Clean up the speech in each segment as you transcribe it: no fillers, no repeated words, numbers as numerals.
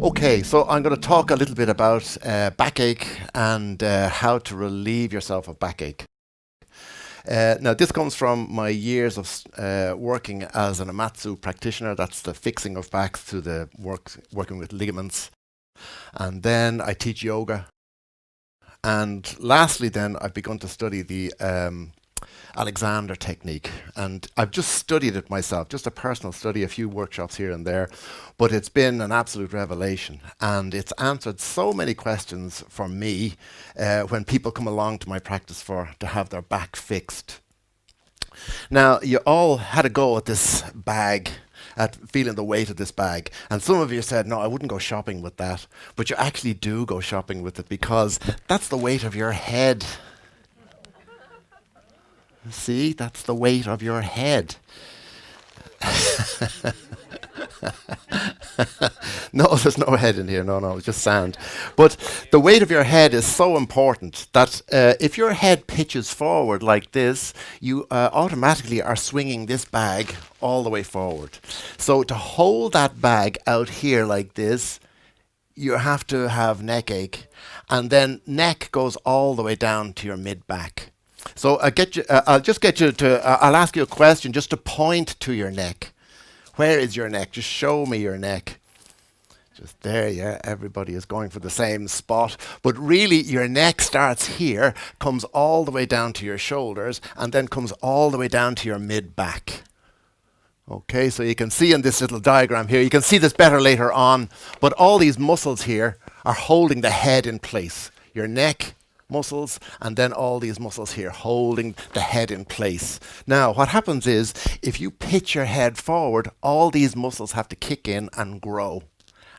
Okay, so I'm going to talk a little bit about backache and how to relieve yourself of backache. Now, this comes from my years of working as an amatsu practitioner. That's the fixing of backs through the working with ligaments. And then I teach yoga. And lastly, then I've begun to study the Alexander technique. And I've just studied it myself, just a personal study, a few workshops here and there. But it's been an absolute revelation. And it's answered so many questions for me when people come along to my practice to have their back fixed. Now, you all had a go at this bag, at feeling the weight of this bag. And some of you said, no, I wouldn't go shopping with that. But you actually do go shopping with it because that's the weight of your head. See, that's the weight of your head. No, there's no head in here. No, it's just sand. But the weight of your head is so important that if your head pitches forward like this, you automatically are swinging this bag all the way forward. So to hold that bag out here like this, you have to have neck ache. And then neck goes all the way down to your mid-back. So I'll ask you a question just to point to your neck. Where is your neck? Just show me your neck. Just there, yeah, everybody is going for the same spot. But really, your neck starts here, comes all the way down to your shoulders, and then comes all the way down to your mid-back. Okay, so you can see in this little diagram here, you can see this better later on, but all these muscles here are holding the head in place. Your neck, muscles, and then all these muscles here holding the head in place. Now, what happens is, if you pitch your head forward, all these muscles have to kick in and grow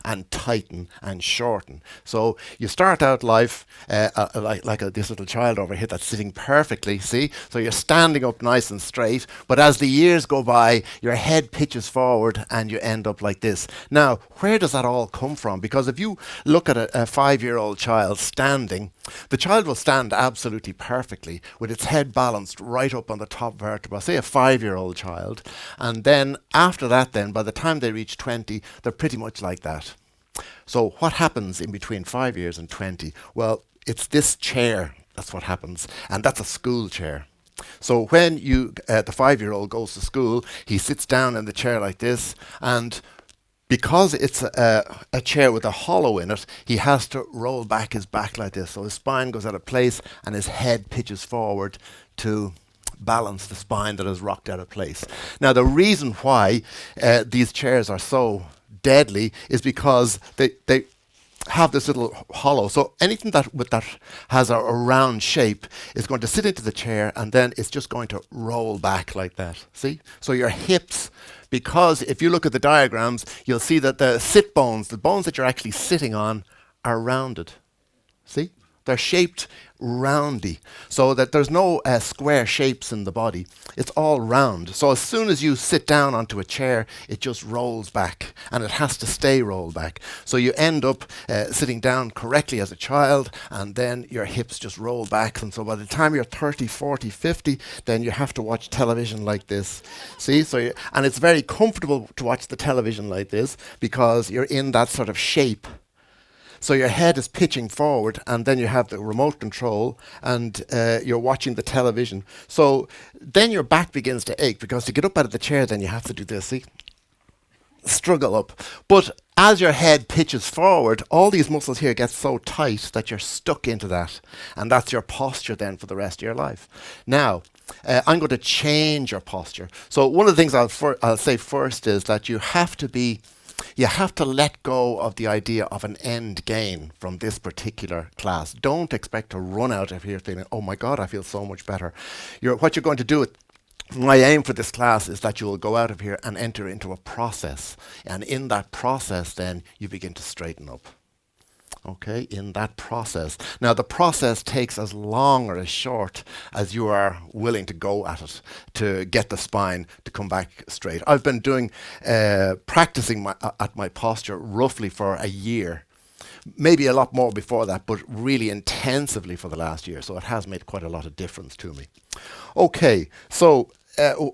and tighten and shorten. So you start out life like this little child over here that's sitting perfectly, see? So you're standing up nice and straight, but as the years go by, your head pitches forward and you end up like this. Now, where does that all come from? Because if you look at a 5-year-old child standing, the child will stand absolutely perfectly with its head balanced right up on the top vertebra, say a 5-year-old child. And then after that, then by the time they reach 20, they're pretty much like that. So what happens in between 5 years and 20? Well, it's this chair. That's what happens. And that's a school chair. So when the 5-year-old goes to school, he sits down in the chair like this, and because it's a chair with a hollow in it, he has to roll back his back like this. So his spine goes out of place and his head pitches forward to balance the spine that is rocked out of place. Now, the reason why these chairs are so deadly is because they have this little hollow. So anything that has a round shape is going to sit into the chair, and then it's just going to roll back like that. See? So your hips, because if you look at the diagrams, you'll see that the sit bones, the bones that you're actually sitting on, are rounded. See? They're shaped roundy, so that there's no square shapes in the body. It's all round. So as soon as you sit down onto a chair, it just rolls back, and it has to stay rolled back. So you end up sitting down correctly as a child, and then your hips just roll back. And so by the time you're 30, 40, 50, then you have to watch television like this. See? And it's very comfortable to watch the television like this because you're in that sort of shape. So your head is pitching forward, and then you have the remote control, and you're watching the television. So then your back begins to ache, because to get up out of the chair, then you have to do this, see? Struggle up. But as your head pitches forward, all these muscles here get so tight that you're stuck into that. And that's your posture then for the rest of your life. Now, I'm going to change your posture. So one of the things I'll say first is that you have to let go of the idea of an end gain from this particular class. Don't expect to run out of here thinking, oh my God, I feel so much better. What you're going to do, my aim for this class is that you will go out of here and enter into a process. And in that process, then, you begin to straighten up. Okay, in that process. Now, the process takes as long or as short as you are willing to go at it to get the spine to come back straight. I've been practicing at my posture roughly for a year. Maybe a lot more before that, but really intensively for the last year. So it has made quite a lot of difference to me. Okay, so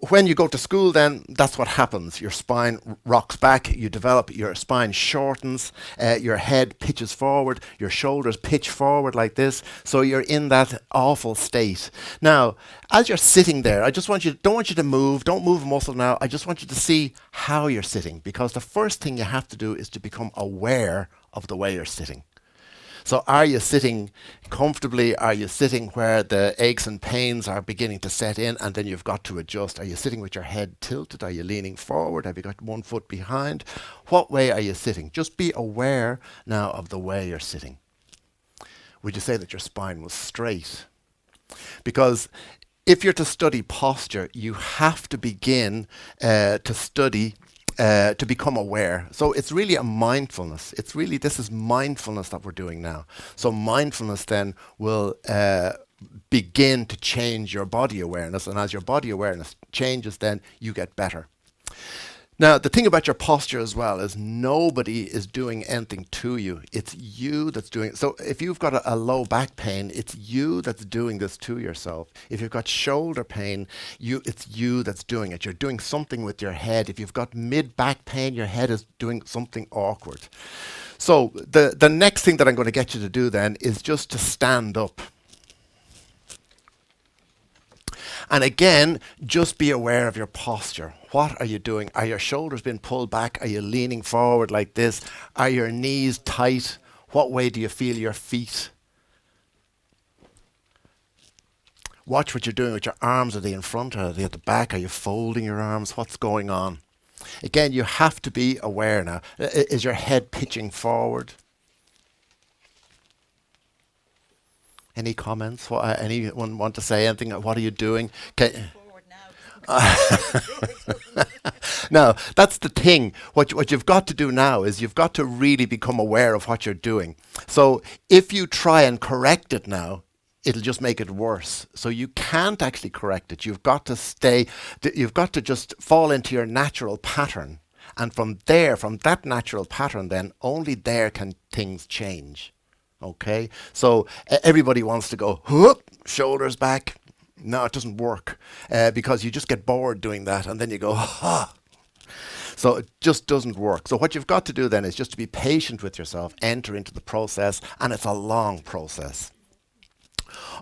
when you go to school, then that's what happens. Your spine rocks back, you develop, your spine shortens, your head pitches forward, your shoulders pitch forward like this. So you're in that awful state. Now, as you're sitting there, I just don't want you to move, don't move a muscle now. I just want you to see how you're sitting, because the first thing you have to do is to become aware of the way you're sitting. So are you sitting comfortably? Are you sitting where the aches and pains are beginning to set in and then you've got to adjust? Are you sitting with your head tilted? Are you leaning forward? Have you got one foot behind? What way are you sitting? Just be aware now of the way you're sitting. Would you say that your spine was straight? Because if you're to study posture, you have to begin to study to become aware. So it's really a mindfulness. This is mindfulness that we're doing now. So mindfulness then will begin to change your body awareness. And as your body awareness changes, then you get better. Now, the thing about your posture as well is nobody is doing anything to you. It's you that's doing it. So if you've got a low back pain, it's you that's doing this to yourself. If you've got shoulder pain, it's you that's doing it. You're doing something with your head. If you've got mid-back pain, your head is doing something awkward. So the next thing that I'm going to get you to do then is just to stand up. And again, just be aware of your posture. What are you doing? Are your shoulders being pulled back? Are you leaning forward like this? Are your knees tight? What way do you feel your feet? Watch what you're doing with your arms. Are they in front? Are they at the back? Are you folding your arms? What's going on? Again, you have to be aware now. Is your head pitching forward? Any comments? Anyone want to say anything? What are you doing? No, that's the thing. What you've got to do now is you've got to really become aware of what you're doing. So if you try and correct it now, it'll just make it worse. So you can't actually correct it. You've got to just fall into your natural pattern. And from that natural pattern, then only there can things change. Okay, so everybody wants to go, whoop, shoulders back. No, it doesn't work because you just get bored doing that and then you go, ha. So it just doesn't work. So what you've got to do then is just to be patient with yourself, enter into the process, and it's a long process.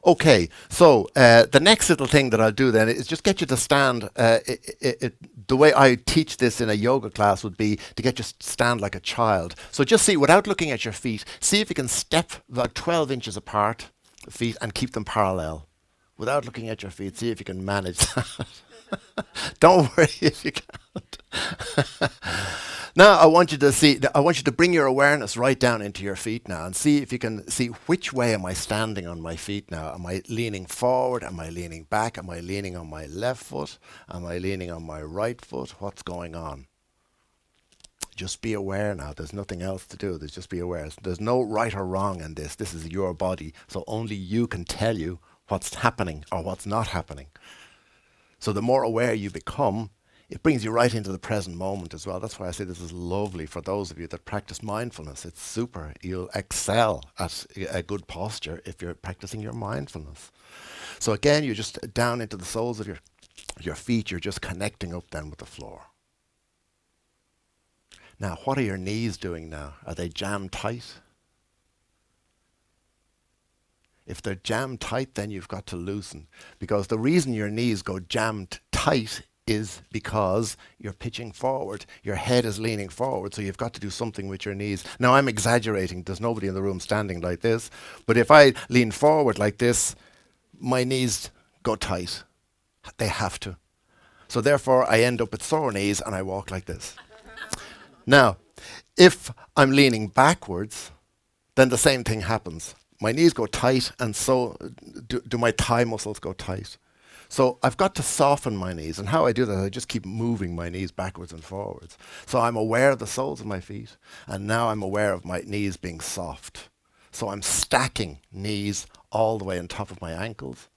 Okay, so the next little thing that I'll do then is just get you to stand. The way I teach this in a yoga class would be to get you to stand like a child. So just see, without looking at your feet, see if you can step about 12 inches apart, feet, and keep them parallel. Without looking at your feet, see if you can manage that. Don't worry if you can't. Now I want you to bring your awareness right down into your feet now and see if you can see which way am I standing on my feet now. Am I leaning forward? Am I leaning back? Am I leaning on my left foot? Am I leaning on my right foot? What's going on? Just be aware now. There's nothing else to do. There's just be aware. There's no right or wrong in this. This is your body. So only you can tell you what's happening or what's not happening. So the more aware you become, it brings you right into the present moment as well. That's why I say this is lovely for those of you that practice mindfulness. It's super. You'll excel at a good posture if you're practicing your mindfulness. So again, you're just down into the soles of your feet. You're just connecting up then with the floor. Now, what are your knees doing now? Are they jammed tight? If they're jammed tight, then you've got to loosen. Because the reason your knees go jammed tight is because you're pitching forward. Your head is leaning forward, so you've got to do something with your knees. Now, I'm exaggerating. There's nobody in the room standing like this. But if I lean forward like this, my knees go tight. They have to. So therefore, I end up with sore knees and I walk like this. Now, if I'm leaning backwards, then the same thing happens. My knees go tight, and so do my thigh muscles go tight. So I've got to soften my knees. And how I do that, I just keep moving my knees backwards and forwards. So I'm aware of the soles of my feet, and now I'm aware of my knees being soft. So I'm stacking knees all the way on top of my ankles.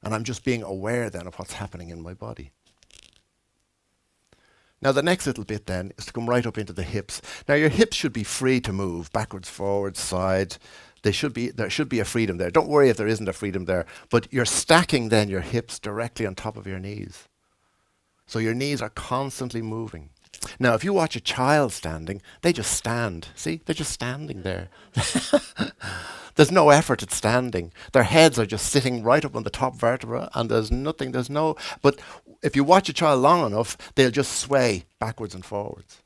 And I'm just being aware then of what's happening in my body. Now the next little bit then is to come right up into the hips. Now your hips should be free to move backwards, forwards, side, There should be a freedom there. Don't worry if there isn't a freedom there. But you're stacking then your hips directly on top of your knees. So your knees are constantly moving. Now, if you watch a child standing, they just stand. See, they're just standing there. There's no effort at standing. Their heads are just sitting right up on the top vertebra, and but if you watch a child long enough, they'll just sway backwards and forwards.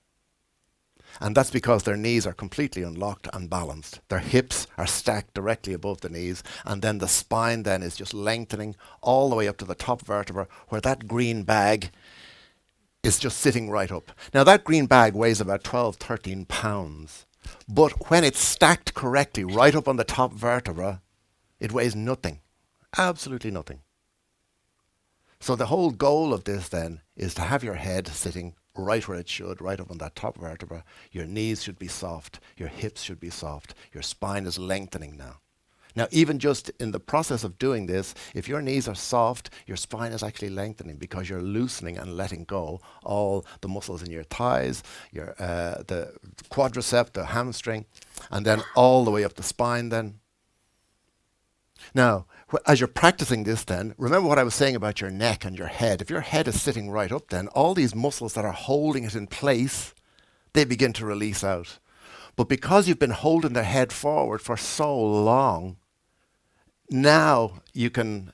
And that's because their knees are completely unlocked and balanced. Their hips are stacked directly above the knees, and then the spine then is just lengthening all the way up to the top vertebra, where that green bag is just sitting right up. Now that green bag weighs about 12, 13 pounds. But when it's stacked correctly right up on the top vertebra, it weighs nothing. Absolutely nothing. So the whole goal of this then is to have your head sitting right where it should, right up on that top vertebra. Your knees should be soft. Your hips should be soft. Your spine is lengthening now. Now, even just in the process of doing this, if your knees are soft, your spine is actually lengthening because you're loosening and letting go all the muscles in your thighs, the quadricep, the hamstring, and then all the way up the spine then. Now, as you're practicing this then, remember what I was saying about your neck and your head. If your head is sitting right up then, all these muscles that are holding it in place, they begin to release out. But because you've been holding the head forward for so long, now you can,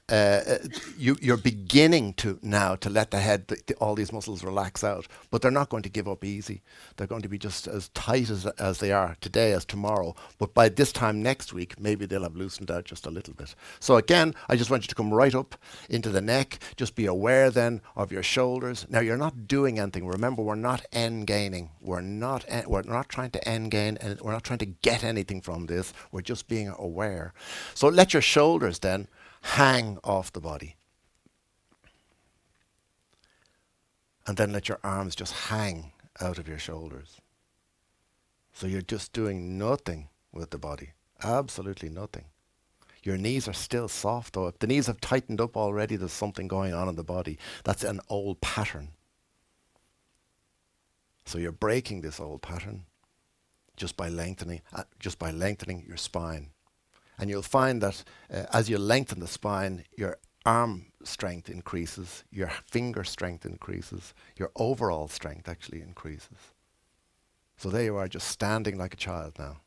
you're beginning to let the head, all these muscles relax out, but they're not going to give up easy. They're going to be just as tight as they are today as tomorrow. But by this time next week, maybe they'll have loosened out just a little bit. So again, I just want you to come right up into the neck. Just be aware then of your shoulders. Now you're not doing anything. Remember, we're not end gaining. We're not trying to end gain, and we're not trying to get anything from this. We're just being aware. So let your shoulders then hang off the body. And then let your arms just hang out of your shoulders. So you're just doing nothing with the body. Absolutely nothing. Your knees are still soft though. If the knees have tightened up already, there's something going on in the body. That's an old pattern. So you're breaking this old pattern just by lengthening your spine. And you'll find that as you lengthen the spine, your arm strength increases, your finger strength increases, your overall strength actually increases. So there you are, just standing like a child now.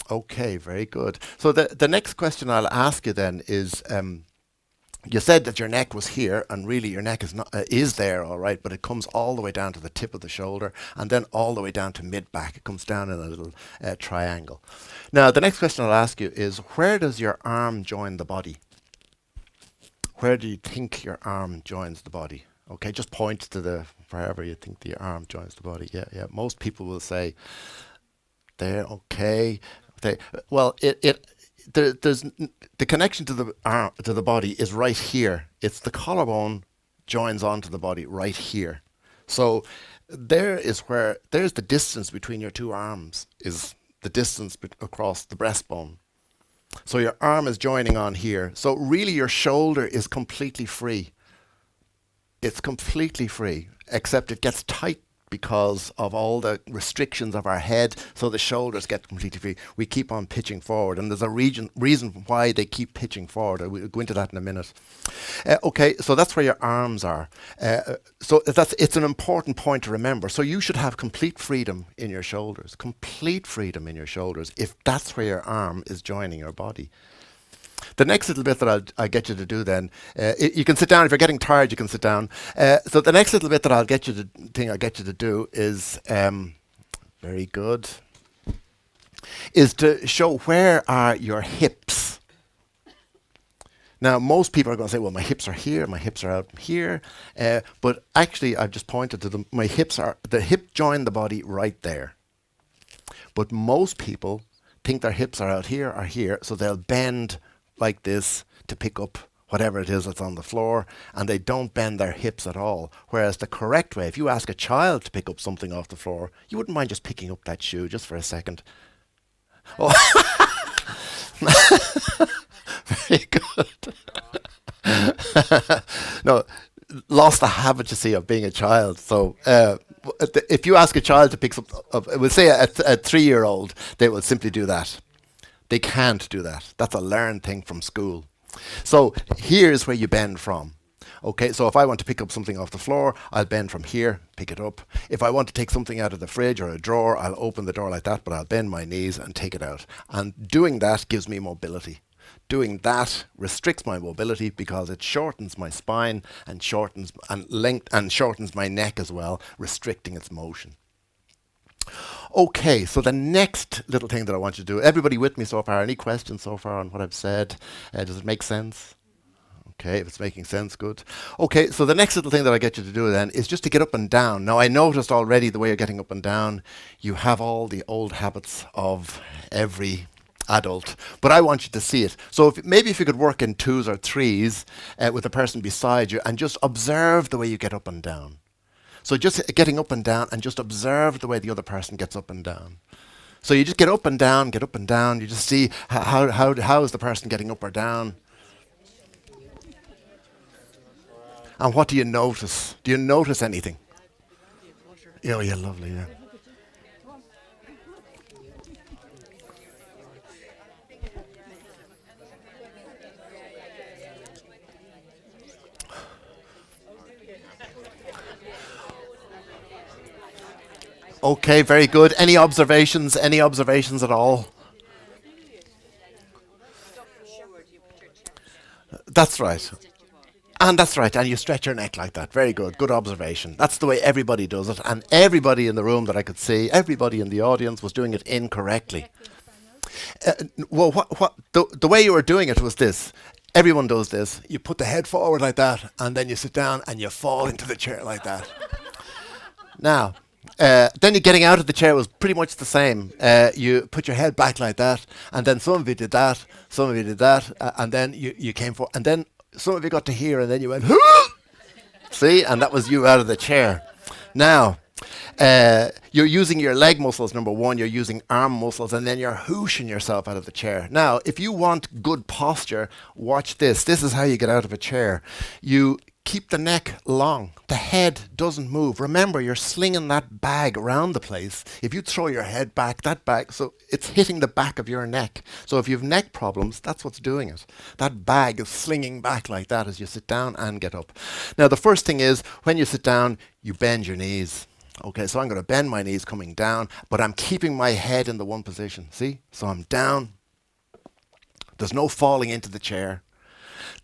Okay, very good. So the next question I'll ask you then is, you said that your neck was here, and really your neck is there, all right, but it comes all the way down to the tip of the shoulder, and then all the way down to mid-back. It comes down in a little triangle. Now, the next question I'll ask you is, where does your arm join the body? Where do you think your arm joins the body? Okay, just point to wherever you think the arm joins the body. Yeah. Most people will say, there, okay. There's the connection to the arm, to the body is right here. It's the collarbone joins onto the body right here. So there's the distance between your two arms, is the distance across the breastbone. So your arm is joining on here. So really your shoulder is completely free. It's completely free, except it gets tight because of all the restrictions of our head, so the shoulders get completely free. We keep on pitching forward, and there's a reason why they keep pitching forward. We'll go into that in a minute. Okay, so that's where your arms are. So it's an important point to remember. So you should have complete freedom in your shoulders, if that's where your arm is joining your body. The next little bit that I'll get you to do then, you can sit down. If you're getting tired, you can sit down. So the next little bit that I'll get you to do is, very good, is to show where are your hips. Now, most people are going to say, well, my hips are here, my hips are out here. But actually, I've just pointed to them. The hip join the body right there. But most people think their hips are out here or here, so they'll bend like this to pick up whatever it is that's on the floor, and they don't bend their hips at all. Whereas the correct way, if you ask a child to pick up something off the floor, you wouldn't mind just picking up that shoe just for a second. Oh. Very good. No, lost the habit, you see, of being a child. So If you ask a child to pick something up, we'll say a 3-year-old, they will simply do that. They can't do that. That's a learned thing from school. So here's where you bend from. Okay, so if I want to pick up something off the floor, I'll bend from here, pick it up. If I want to take something out of the fridge or a drawer, I'll open the door like that, but I'll bend my knees and take it out. And doing that gives me mobility. Doing that restricts my mobility because it shortens my spine and shortens my neck as well, restricting its motion. Okay, so the next little thing that I want you to do, everybody with me so far? Any questions so far on what I've said? Does it make sense? Okay, if it's making sense, good. Okay, so the next little thing that I get you to do then is just to get up and down. Now, I noticed already the way you're getting up and down, you have all the old habits of every adult, but I want you to see it. So maybe if you could work in 2s or 3s with the person beside you and just observe the way you get up and down. So just getting up and down and just observe the way the other person gets up and down. So you just get up and down, you just see how is the person getting up or down. And what do you notice? Do you notice anything? Oh, yeah, lovely, yeah. Okay, very good. Any observations? Any observations at all? That's right. And that's right. And you stretch your neck like that. Very good. Good observation. That's the way everybody does it. And everybody in the room that I could see, everybody in the audience was doing it incorrectly. Well, the way you were doing it was this. Everyone does this. You put the head forward like that, and then you sit down and you fall into the chair like that. Now, then you're getting out of the chair was pretty much the same. You put your head back like that, and then some of you did that, some of you did that, and then you came forward, and then some of you got to here, and then you went, see, and that was you out of the chair. Now, you're using your leg muscles, number one, you're using arm muscles, and then you're whooshing yourself out of the chair. Now, if you want good posture, watch this. This is how you get out of a chair. You keep the neck long. The head doesn't move. Remember, you're slinging that bag around the place. If you throw your head back, that bag, so it's hitting the back of your neck. So if you have neck problems, that's what's doing it. That bag is slinging back like that as you sit down and get up. Now, the first thing is, when you sit down, you bend your knees. Okay, so I'm going to bend my knees coming down, but I'm keeping my head in the one position. See? So I'm down. There's no falling into the chair.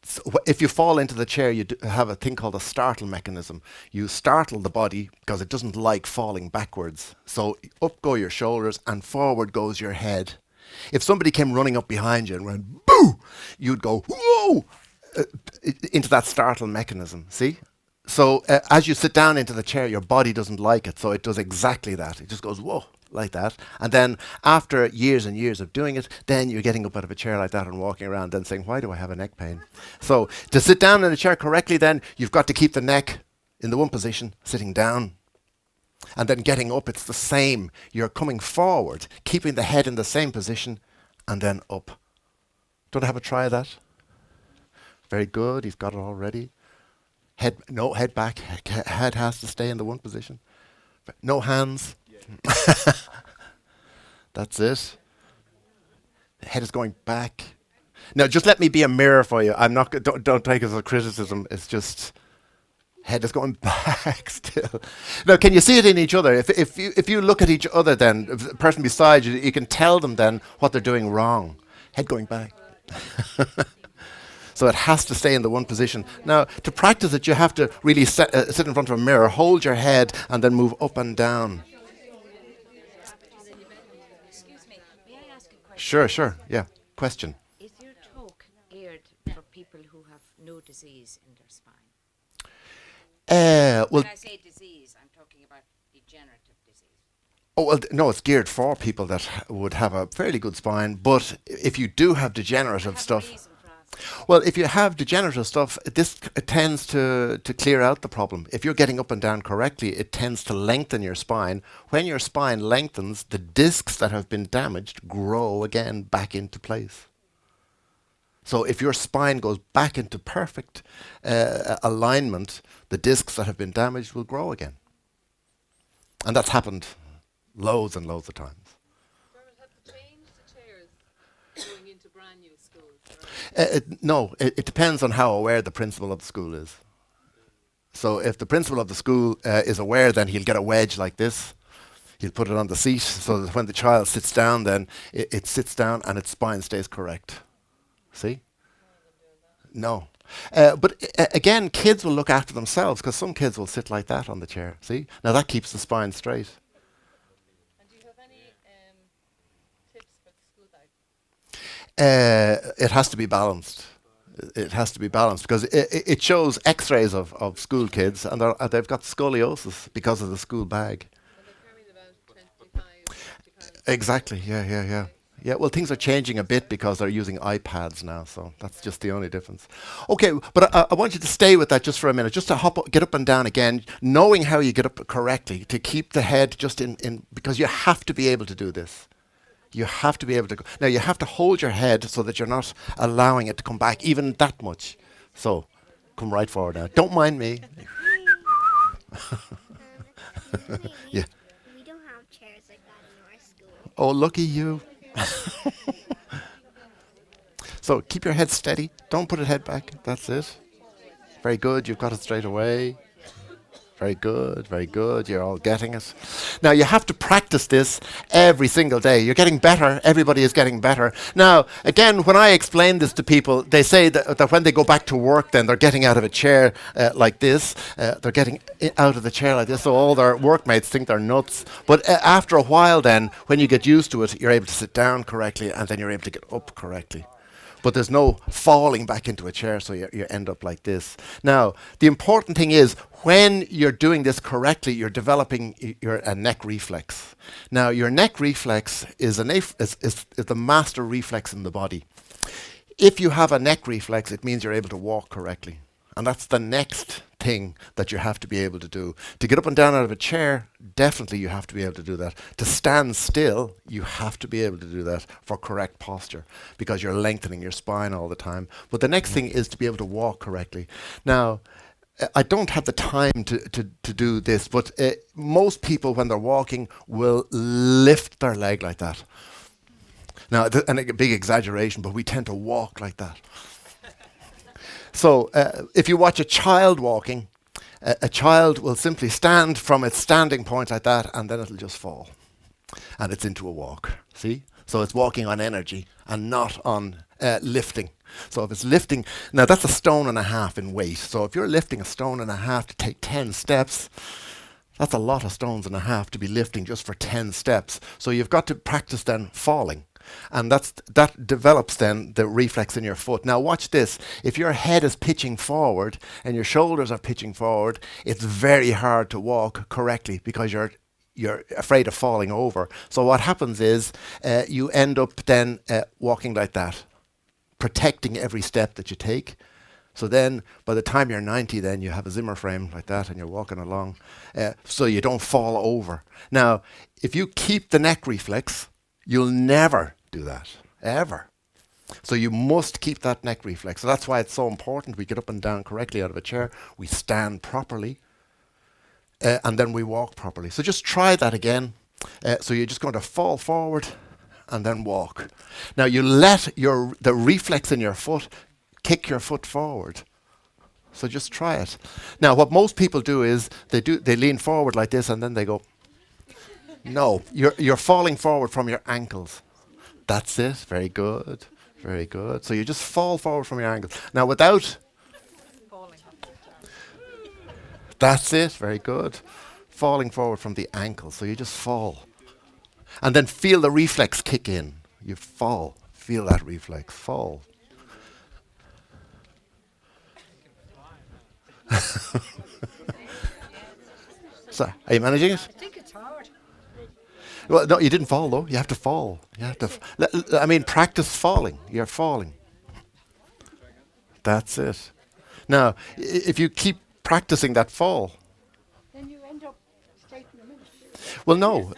So if you fall into the chair, you have a thing called a startle mechanism. You startle the body because it doesn't like falling backwards. So up go your shoulders and forward goes your head. If somebody came running up behind you and went, boo, you'd go, whoa, into that startle mechanism. See? So as you sit down into the chair, your body doesn't like it. So it does exactly that. It just goes, whoa, like that. And then after years and years of doing it, then you're getting up out of a chair like that and walking around then saying, why do I have a neck pain? So to sit down in a chair correctly, then you've got to keep the neck in the one position, sitting down. And then getting up, it's the same. You're coming forward, keeping the head in the same position, and then up. Do you want to have a try of that? Very good. He's got it already. Head back. Head has to stay in the one position. No hands. Yeah. That's it. The head is going back. Now, just let me be a mirror for you. I'm not. Don't take it as a criticism. It's just head is going back still. Now, can you see it in each other? If you look at each other, then if the person beside you, you can tell them then what they're doing wrong. Head going back. So it has to stay in the one position. Now, to practice it, you have to really sit in front of a mirror, hold your head, and then move up and down. Excuse me, may I ask a question? Sure, yeah. Question. Is your talk geared for people who have no disease in their spine? Well, When I say disease, I'm talking about degenerative disease. oh, well, no, it's geared for people that would have a fairly good spine, but if you do have degenerative stuff, well, if you have degenerative stuff, this tends to clear out the problem. If you're getting up and down correctly, it tends to lengthen your spine. When your spine lengthens, the discs that have been damaged grow again back into place. So if your spine goes back into perfect alignment, the discs that have been damaged will grow again. And that's happened loads and loads of times. Dermot, have to change the chairs going into brand new schools, or No, it depends on how aware the principal of the school is. So if the principal of the school is aware, then he'll get a wedge like this. He'll put it on the seat so that when the child sits down, then it sits down and its spine stays correct. See? No. But again, kids will look after themselves because some kids will sit like that on the chair. See? Now that keeps the spine straight. and do you have any tips for the school bag? It has to be balanced. It has to be balanced because it shows x-rays of school kids and they've got scoliosis because of the school bag. And they're carrying about 25, 50 pounds. Exactly. Yeah. Yeah, well, things are changing a bit because they're using iPads now, so that's just the only difference. Okay, but I want you to stay with that just for a minute, just to get up and down again, knowing how you get up correctly, to keep the head just in because you have to be able to do this. You have to be able to go. Now, you have to hold your head so that you're not allowing it to come back even that much. So, come right forward now. Don't mind me. Yeah. We don't have chairs like that in our school. Oh, lucky you. So keep your head steady. Don't put your head back. That's it. Very good. You've got it straight away. Very good. Very good. You're all getting it. Now you have to practice this every single day. You're getting better. Everybody is getting better. Now, again, when I explain this to people, they say that when they go back to work, then they're getting out of a chair like this. They're getting out of the chair like this. So all their workmates think they're nuts. But after a while, then, when you get used to it, you're able to sit down correctly, and then you're able to get up correctly. But there's no falling back into a chair, so you end up like this. Now, the important thing is, when you're doing this correctly, you're developing a neck reflex. Now, your neck reflex is the master reflex in the body. If you have a neck reflex, it means you're able to walk correctly. And that's the next thing that you have to be able to do. To get up and down out of a chair, definitely you have to be able to do that. To stand still, you have to be able to do that for correct posture because you're lengthening your spine all the time. But the next thing is to be able to walk correctly. Now, I don't have the time to do this, but most people, when they're walking, will lift their leg like that. Now, and a big exaggeration, but we tend to walk like that. So if you watch a child walking, a child will simply stand from its standing point like that, and then it'll just fall. And it's into a walk, see? So it's walking on energy and not on lifting. So if it's lifting, now that's 1.5 stones in weight. So if you're lifting 1.5 stones to take 10 steps, that's a lot of 1.5 stones to be lifting just for 10 steps. So you've got to practice then falling. And that develops then the reflex in your foot. Now watch this. If your head is pitching forward and your shoulders are pitching forward, it's very hard to walk correctly because you're afraid of falling over. So what happens is you end up then walking like that, protecting every step that you take. So then by the time you're 90, then you have a Zimmer frame like that and you're walking along so you don't fall over. Now, if you keep the neck reflex, you'll never do that, ever. So you must keep that neck reflex. So that's why it's so important. We get up and down correctly out of a chair. We stand properly. And then we walk properly. So just try that again. So you're just going to fall forward and then walk. Now you let the reflex in your foot kick your foot forward. So just try it. Now what most people do is they lean forward like this and then they go. No, you're falling forward from your ankles. That's it. Very good. Very good. So you just fall forward from your ankles. Now without... Falling. That's it. Very good. Falling forward from the ankles. So you just fall. And then feel the reflex kick in. You fall. Feel that reflex. Fall. So, are you managing it? I think it's hard. Well, no, you didn't fall though. You have to fall. You have to. Practice falling. You're falling. That's it. Now, if you keep practicing that fall, Then you end up straight in the middle. Well, no.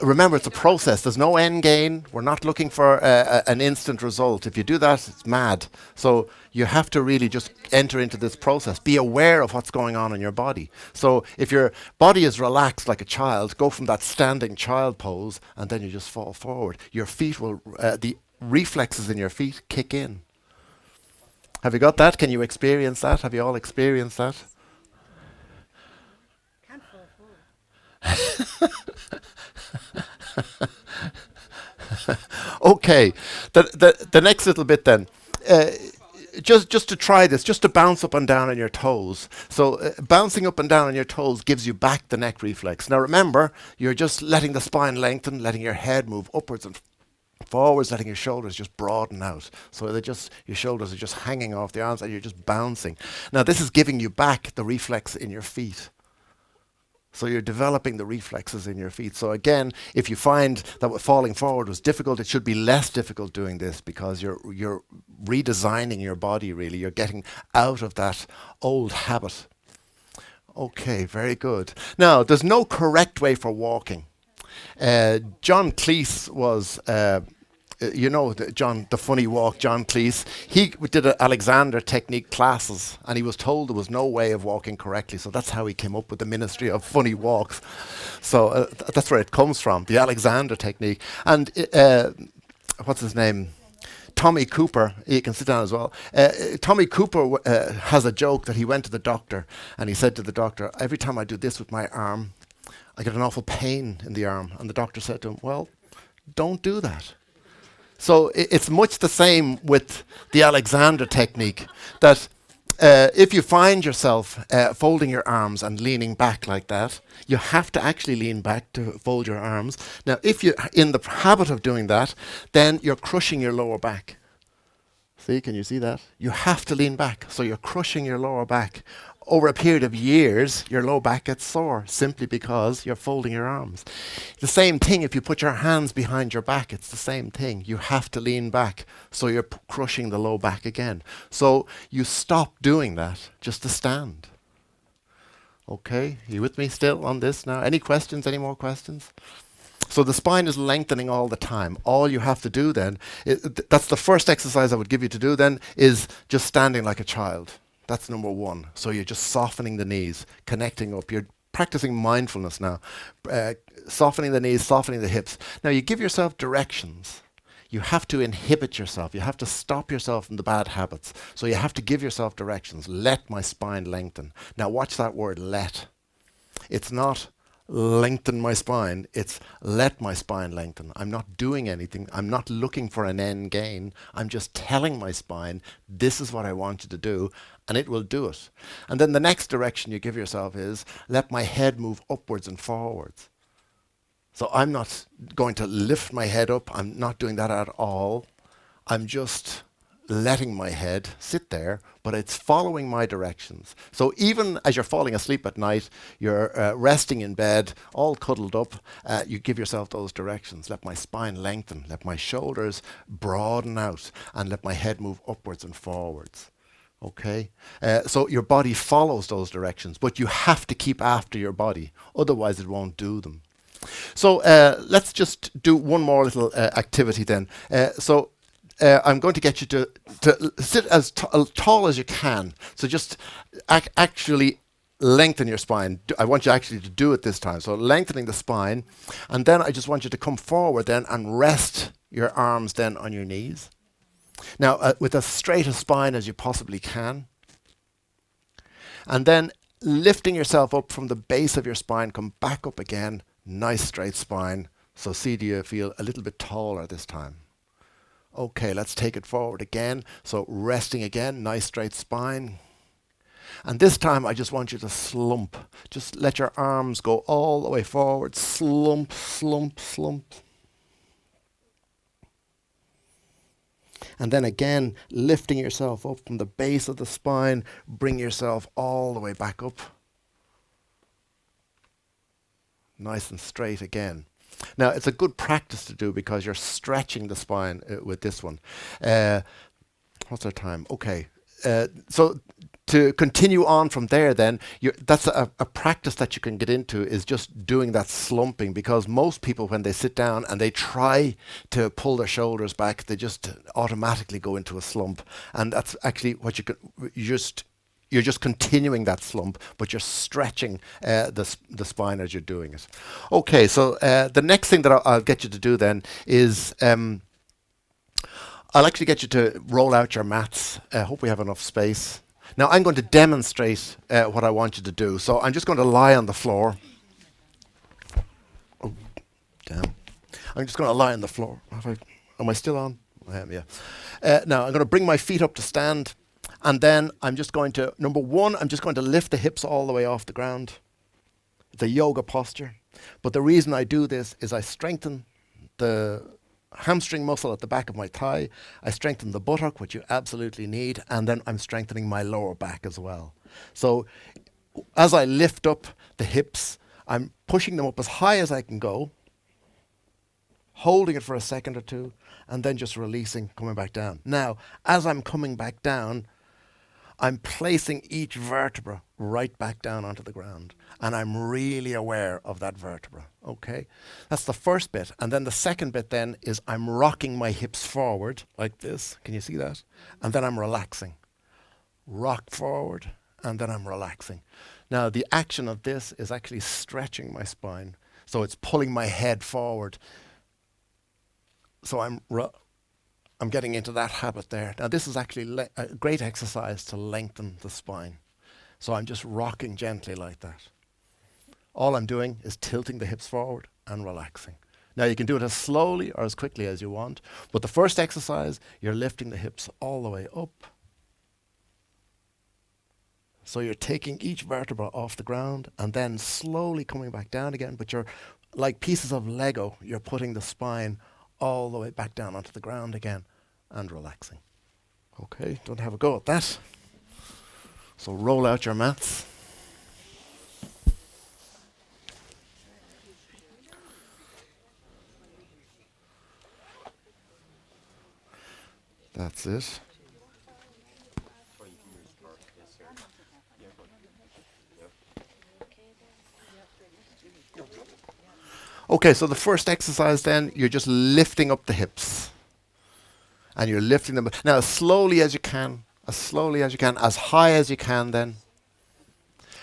Remember, it's a process. There's no end gain. We're not looking for an instant result. If you do that, it's mad. So you have to really just enter into this process. Be aware of what's going on in your body. So if your body is relaxed like a child, go from that standing child pose, and then you just fall forward. Your feet will, the reflexes in your feet kick in. Have you got that? Can you experience that? Have you all experienced that? Can't fall forward. Okay, the next little bit then. Just to try this, just to bounce up and down on your toes. So bouncing up and down on your toes gives you back the neck reflex. Now remember, you're just letting the spine lengthen, letting your head move upwards and forwards, letting your shoulders just broaden out. So your shoulders are just hanging off the arms and you're just bouncing. Now this is giving you back the reflex in your feet. So you're developing the reflexes in your feet. So again, if you find that falling forward was difficult, it should be less difficult doing this because you're redesigning your body really. You're getting out of that old habit. Okay, very good. Now, there's no correct way for walking. John Cleese was... the funny walk, John Cleese. He did Alexander technique classes, and he was told there was no way of walking correctly. So that's how he came up with the Ministry of Funny Walks. So that's where it comes from, the Alexander technique. And what's his name? Tommy Cooper. You can sit down as well. Tommy Cooper has a joke that he went to the doctor, and he said to the doctor, "Every time I do this with my arm, I get an awful pain in the arm." And the doctor said to him, "Well, don't do that." So it's much the same with the Alexander technique, that if you find yourself folding your arms and leaning back like that, you have to actually lean back to fold your arms. Now, if you're in the habit of doing that, then you're crushing your lower back. See, can you see that? You have to lean back, so you're crushing your lower back. Over a period of years, your low back gets sore simply because you're folding your arms. The same thing if you put your hands behind your back, it's the same thing. You have to lean back, so you're crushing the low back again. So you stop doing that just to stand. Okay, you with me still on this now? Any questions? Any more questions? So the spine is lengthening all the time. All you have to do then, that's the first exercise I would give you to do then, is just standing like a child. That's number one. So you're just softening the knees, connecting up. You're practicing mindfulness now. Softening the knees, softening the hips. Now you give yourself directions. You have to inhibit yourself. You have to stop yourself from the bad habits. So you have to give yourself directions. Let my spine lengthen. Now watch that word, let. It's not lengthen my spine. It's let my spine lengthen. I'm not doing anything. I'm not looking for an end gain. I'm just telling my spine, this is what I want you to do, and it will do it. And then the next direction you give yourself is, let my head move upwards and forwards. So I'm not going to lift my head up. I'm not doing that at all. I'm just letting my head sit there, but it's following my directions. So even as you're falling asleep at night, you're resting in bed, all cuddled up, you give yourself those directions. Let my spine lengthen, let my shoulders broaden out, and let my head move upwards and forwards. Okay? So your body follows those directions, but you have to keep after your body, otherwise it won't do them. So let's just do one more little activity then. I'm going to get you to sit as tall as you can. So just actually lengthen your spine. I want you actually to do it this time. So lengthening the spine. And then I just want you to come forward then and rest your arms then on your knees. Now, with as straight a spine as you possibly can. And then lifting yourself up from the base of your spine, come back up again. Nice straight spine. So see, do you feel a little bit taller this time? Okay, let's take it forward again. So resting again, nice straight spine. And this time I just want you to slump. Just let your arms go all the way forward. Slump, slump, slump. And then again, lifting yourself up from the base of the spine. Bring yourself all the way back up. Nice and straight again. Now, it's a good practice to do because you're stretching the spine with this one. What's our time? Okay. So to continue on from there, then that's a practice that you can get into, is just doing that slumping, because most people, when they sit down and they try to pull their shoulders back, they just automatically go into a slump, and that's actually what you're just continuing that slump, but you're stretching the spine as you're doing it. Okay, so the next thing that I'll get you to do then is I'll actually get you to roll out your mats. I hope we have enough space. Now I'm going to demonstrate what I want you to do. So I'm just going to lie on the floor. Oh, damn. I'm just going to lie on the floor. Am I still on? I am, yeah. Now I'm going to bring my feet up to stand. And then I'm just going to, number one, I'm just going to lift the hips all the way off the ground. It's a yoga posture. But the reason I do this is I strengthen the hamstring muscle at the back of my thigh. I strengthen the buttock, which you absolutely need. And then I'm strengthening my lower back as well. So as I lift up the hips, I'm pushing them up as high as I can go, holding it for a second or two, and then just releasing, coming back down. Now, as I'm coming back down, I'm placing each vertebra right back down onto the ground. And I'm really aware of that vertebra, okay? That's the first bit. And then the second bit then is I'm rocking my hips forward like this. Can you see that? And then I'm relaxing. Rock forward, and then I'm relaxing. Now, the action of this is actually stretching my spine. So it's pulling my head forward. So I'm getting into that habit there. Now, this is actually a great exercise to lengthen the spine. So I'm just rocking gently like that. All I'm doing is tilting the hips forward and relaxing. Now, you can do it as slowly or as quickly as you want. But the first exercise, you're lifting the hips all the way up. So you're taking each vertebra off the ground and then slowly coming back down again. But you're like pieces of Lego. You're putting the spine all the way back down onto the ground again and relaxing. Okay, don't have a go at that. So roll out your mats. That's it. Okay, so the first exercise then, you're just lifting up the hips. And you're lifting them. Now, as slowly as you can, as high as you can then.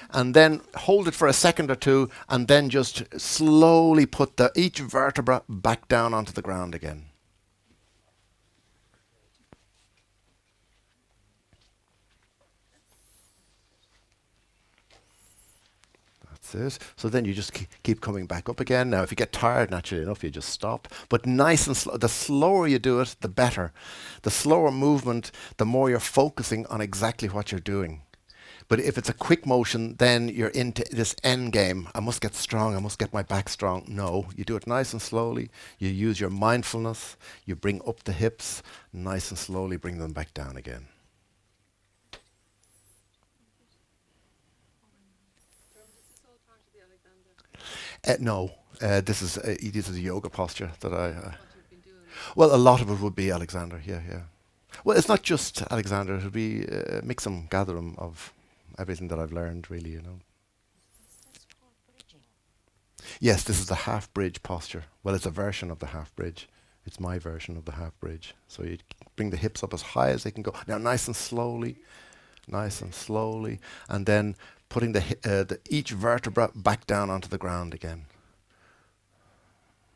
And then hold it for a second or two, and then just slowly put each vertebra back down onto the ground again. It. So then you just keep coming back up again. Now, if you get tired, naturally enough, you just stop. But nice and slow. The slower you do it, the better. The slower movement, the more you're focusing on exactly what you're doing. But if it's a quick motion, then you're into this end game. I must get strong. I must get my back strong. No, you do it nice and slowly. You use your mindfulness. You bring up the hips, nice and slowly bring them back down again. No, this is a yoga posture that I. Well, a lot of it would be Alexander. Yeah. Well, it's not just Alexander. It would be mix 'em, gather 'em of everything that I've learned, really. You know. Yes, this is the half bridge posture. Well, it's a version of the half bridge. It's my version of the half bridge. So you bring the hips up as high as they can go. Now, nice and slowly, and then putting each vertebra back down onto the ground again.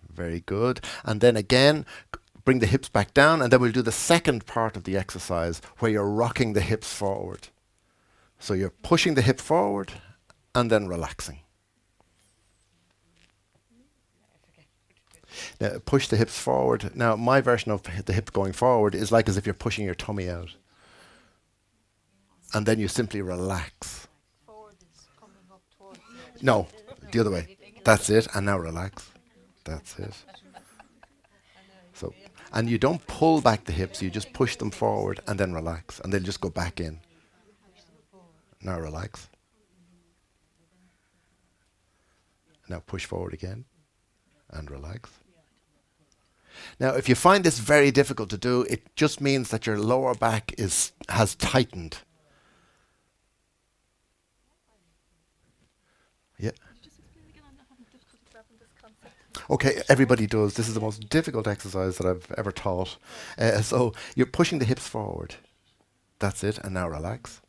Very good. And then again, bring the hips back down, and then we'll do the second part of the exercise where you're rocking the hips forward. So you're pushing the hip forward and then relaxing. Now, push the hips forward. Now, my version of the hip going forward is like as if you're pushing your tummy out. And then you simply relax. No, the other way. That's it. And now relax. That's it. So, and you don't pull back the hips. You just push them forward and then relax. And they'll just go back in. Now relax. Now push forward again and relax. Now, if you find this very difficult to do, it just means that your lower back has tightened. Yeah. Just explain again, I'm having difficulty grabbing this concept. Okay, everybody does. This is the most difficult exercise that I've ever taught. So you're pushing the hips forward. That's it. And now relax.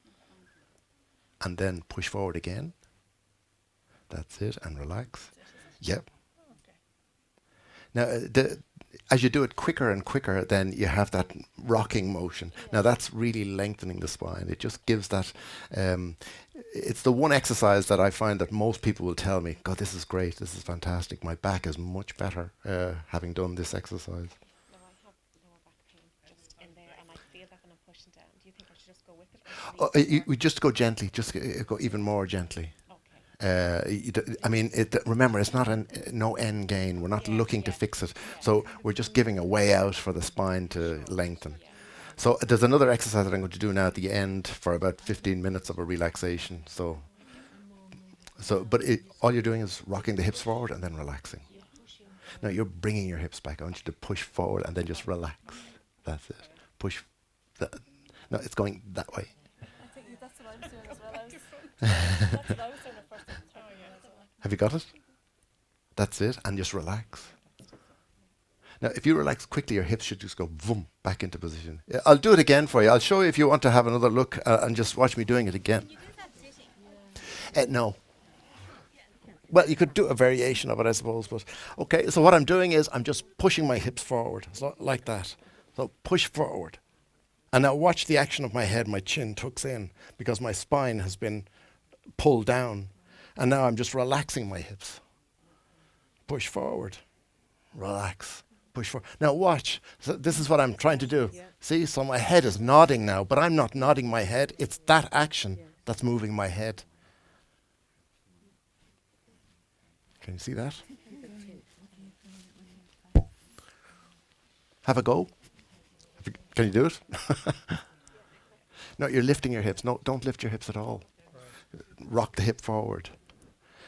And then push forward again. That's it. And relax. Yep. Now, as you do it quicker and quicker, then you have that rocking motion. Now, that's really lengthening the spine. It just gives that. It's the one exercise that I find that most people will tell me, God, this is great. This is fantastic. My back is much better having done this exercise. No, I have lower back pain just in there, and I feel that when I'm pushing down. Do you think I should just go with it? Or We just go gently. Just go even more gently. okay. I mean, remember, it's not no end gain. We're not looking to fix it. So we're just giving a way out for the spine to lengthen. So there's another exercise that I'm going to do now at the end for about 15 minutes of a relaxation. But all you're doing is rocking the hips forward and then relaxing. Now you're bringing your hips back. I want you to push forward and then just relax. That's it. Push. No, it's going that way. I think that's what I was doing as well. That's what I was doing at first. Have you got it? That's it. And just relax. Now, if you relax quickly, your hips should just go boom, back into position. Yeah, I'll do it again for you. I'll show you if you want to have another look and just watch me doing it again. Can you do that sitting? No. Well, you could do a variation of it, I suppose. But okay, so what I'm doing is I'm just pushing my hips forward, so like that. So push forward. And now watch the action of my head. My chin tucks in because my spine has been pulled down. And now I'm just relaxing my hips. Push forward. Relax. Push forward. Now watch. So this is what I'm trying to do. See, so my head is nodding now, but I'm not nodding my head. It's that action that's moving my head. Can you see that? Have a go. Can you do it? No, you're lifting your hips. No, don't lift your hips at all. Rock the hip forward.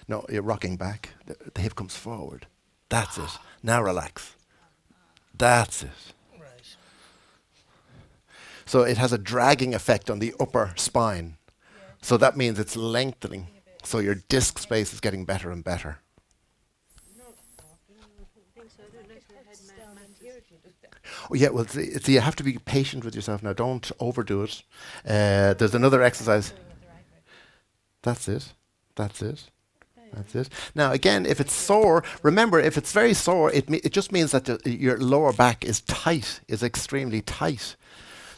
No, you're rocking back. The hip comes forward. That's it. Now relax. That's it. Right. So it has a dragging effect on the upper spine. So that means it's lengthening. So your disc space is getting better and better. Oh yeah, well, see, you have to be patient with yourself now. Don't overdo it. There's another exercise. That's it. That's it. That's it. Now, again, if it's sore, remember, if it's very sore, it just means that your lower back is tight, is extremely tight.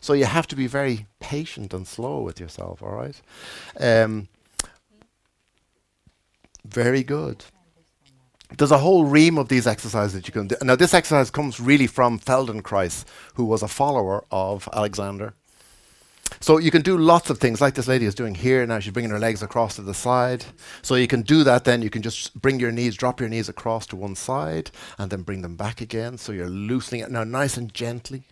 So you have to be very patient and slow with yourself, all right? Very good. There's a whole ream of these exercises that you can do. Now, this exercise comes really from Feldenkrais, who was a follower of Alexander. So you can do lots of things like this lady is doing here. Now she's bringing her legs across to the side. So you can do that then. You can just bring your knees, drop your knees across to one side and then bring them back again. So you're loosening it now nice and gently.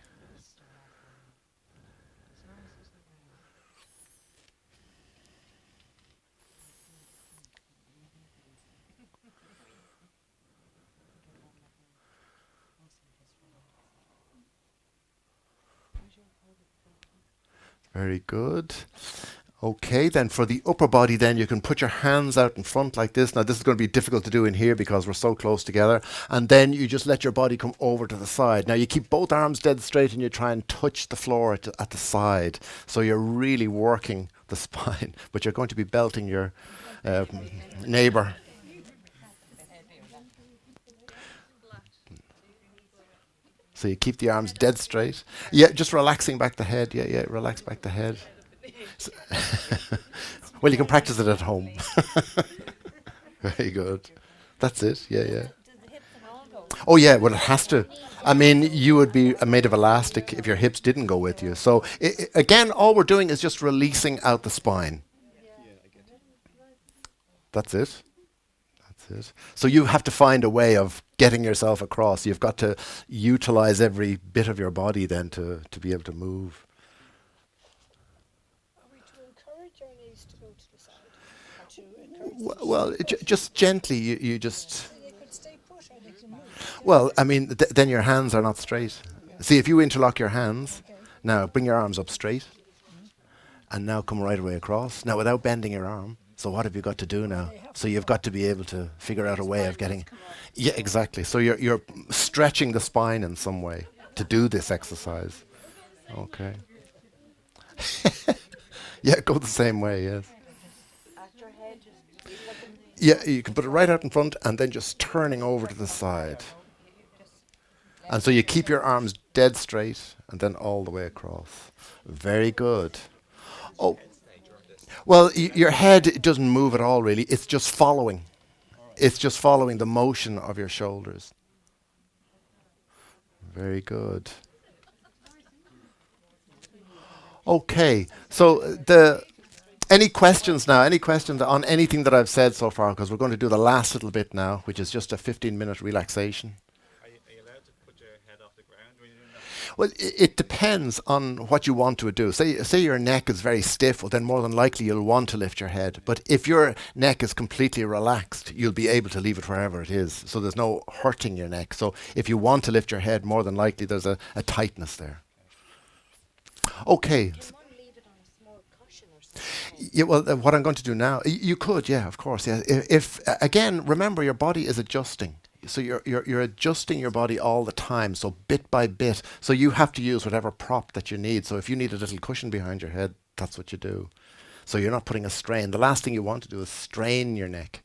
Very good. Okay, then for the upper body, then you can put your hands out in front like this. Now, this is going to be difficult to do in here because we're so close together. And then you just let your body come over to the side. Now, you keep both arms dead straight and you try and touch the floor at the side. So you're really working the spine, but you're going to be belting your neighbor. So you keep the arms dead straight. Yeah, just relaxing back the head. Yeah, relax back the head. So well, you can practice it at home. Very good. That's it. Yeah. Oh yeah, well it has to. I mean, you would be made of elastic if your hips didn't go with you. So again, all we're doing is just releasing out the spine. That's it. So you have to find a way of getting yourself across. You've got to utilize every bit of your body then to be able to move. Are we to encourage our knees to go to the side? Or to encourage Well, just gently, you just... So they could stay put or they can move? Well, I mean, then your hands are not straight. See, if you interlock your hands, now bring your arms up straight. And now come right away across. Now, without bending your arm. So what have you got to do now? So you've got to be able to figure out a way of getting. Yeah, exactly. So you're stretching the spine in some way to do this exercise. Okay. Yeah, go the same way. Yes. Yeah, you can put it right out in front and then just turning over to the side. And so you keep your arms dead straight and then all the way across. Very good. Oh, well, your head doesn't move at all, really. It's just following. It's just following the motion of your shoulders. Very good. Okay, so any questions now? Any questions on anything that I've said so far? Because we're going to do the last little bit now, which is just a 15-minute relaxation. Are you allowed to put your head off the ground when you're doing that? Well, it depends on what you want to do. Say your neck is very stiff, well, then more than likely you'll want to lift your head. But if your neck is completely relaxed, you'll be able to leave it wherever it is. So there's no hurting your neck. So if you want to lift your head, more than likely there's a tightness there. Okay. Do you want to leave it on a small cushion or something? Yeah, well, what I'm going to do now, you could, yeah, of course, yeah. If again, remember your body is adjusting. So you're adjusting your body all the time, so bit by bit. So you have to use whatever prop that you need. So if you need a little cushion behind your head, that's what you do. So you're not putting a strain. The last thing you want to do is strain your neck.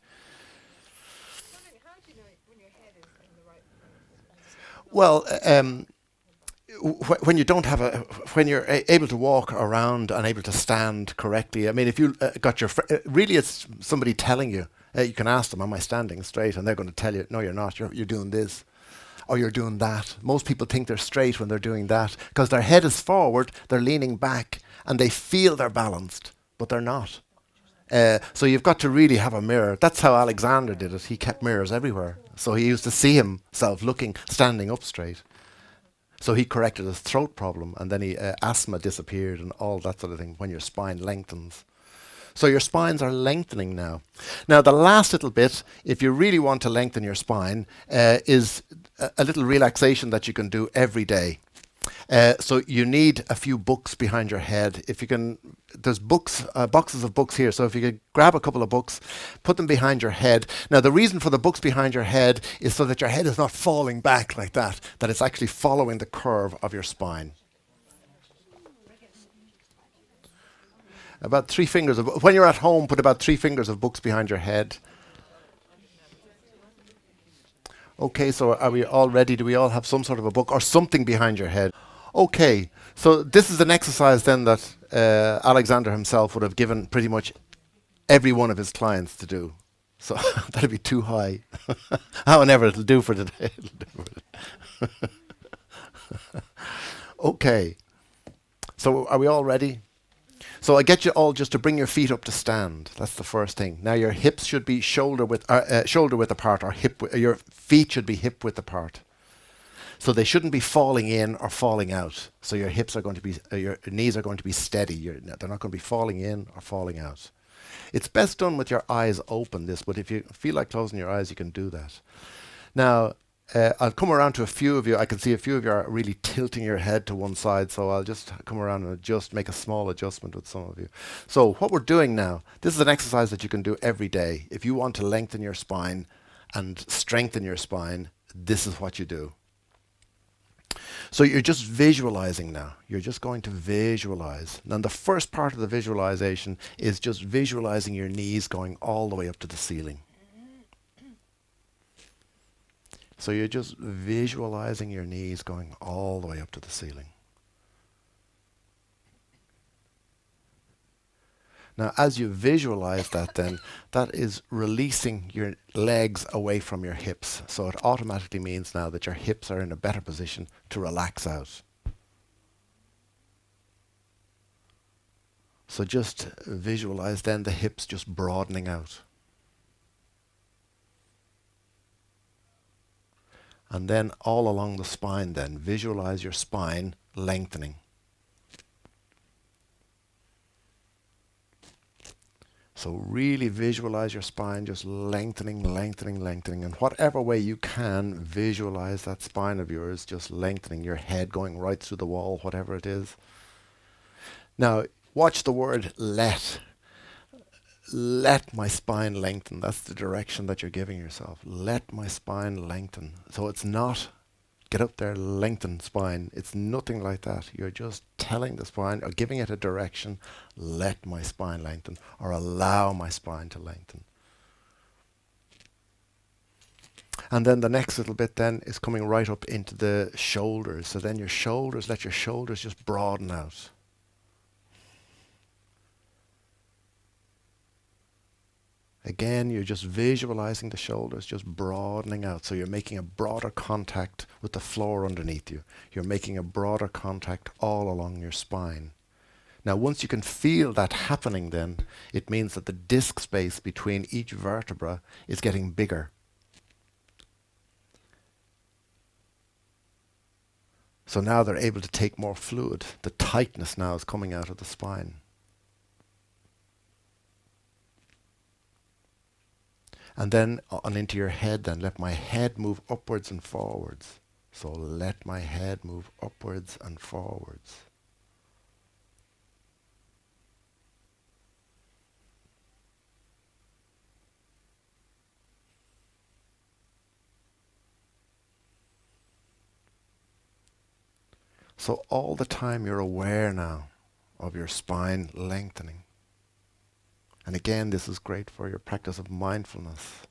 How do you know when your head is in the right place? Well, when you don't have when you're able to walk around and able to stand correctly. I mean, if you got your really, it's somebody telling you. You can ask them, "Am I standing straight?" And they're going to tell you, "No, you're not. You're doing this, or you're doing that." Most people think they're straight when they're doing that because their head is forward, they're leaning back, and they feel they're balanced, but they're not. So you've got to really have a mirror. That's how Alexander did it. He kept mirrors everywhere, so he used to see himself standing up straight. So he corrected his throat problem, and then asthma disappeared and all that sort of thing when your spine lengthens. So your spines are lengthening now. Now the last little bit, if you really want to lengthen your spine, is a little relaxation that you can do every day. So you need a few books behind your head. If you can, there's books, boxes of books here. So if you could grab a couple of books, put them behind your head. Now the reason for the books behind your head is so that your head is not falling back like that it's actually following the curve of your spine. About 3 fingers of, when you're at home, put about 3 fingers of books behind your head. Okay, so are we all ready? Do we all have some sort of a book or something behind your head? Okay, so this is an exercise then that Alexander himself would have given pretty much every one of his clients to do. So that'd be too high. However, it'll do for today. Okay, so are we all ready? So I get you all just to bring your feet up to stand. That's the first thing. Now your hips should be shoulder width apart, or your feet should be hip width apart. So they shouldn't be falling in or falling out. So your hips are going to be, your knees are going to be steady. They're not going to be falling in or falling out. It's best done with your eyes open, but if you feel like closing your eyes, you can do that. Now, I'll come around to a few of you. I can see a few of you are really tilting your head to one side, so I'll just come around and make a small adjustment with some of you. So what we're doing now, this is an exercise that you can do every day. If you want to lengthen your spine and strengthen your spine, this is what you do. So you're just visualizing now. You're just going to visualize. And the first part of the visualization is just visualizing your knees going all the way up to the ceiling. So you're just visualizing your knees going all the way up to the ceiling. Now, as you visualize that then, that is releasing your legs away from your hips. So it automatically means now that your hips are in a better position to relax out. So just visualize then the hips just broadening out. And then all along the spine then, visualize your spine lengthening. So really visualize your spine just lengthening, lengthening, lengthening. And whatever way you can, visualize that spine of yours just lengthening, your head going right through the wall, whatever it is. Now, watch the word let. let my spine lengthen. That's the direction that you're giving yourself. Let my spine lengthen. So it's not get up there, lengthen spine. It's nothing like that. You're just telling the spine or giving it a direction, let my spine lengthen or allow my spine to lengthen. And then the next little bit then is coming right up into the shoulders. So then your shoulders, let your shoulders just broaden out. Again, you're just visualizing the shoulders just broadening out. So you're making a broader contact with the floor underneath you. You're making a broader contact all along your spine. Now, once you can feel that happening then, it means that the disc space between each vertebra is getting bigger. So now they're able to take more fluid. The tightness now is coming out of the spine. And then on into your head then, let my head move upwards and forwards. So let my head move upwards and forwards. So all the time you're aware now of your spine lengthening. And again, this is great for your practice of mindfulness.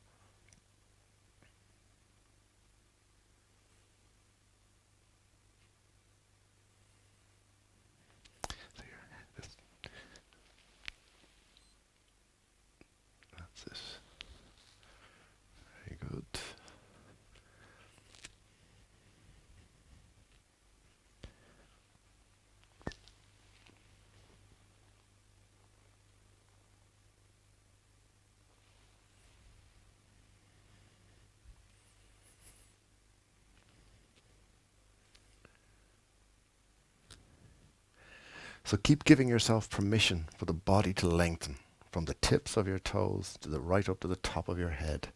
That's it. Very good. So keep giving yourself permission for the body to lengthen from the tips of your toes to the right up to the top of your head.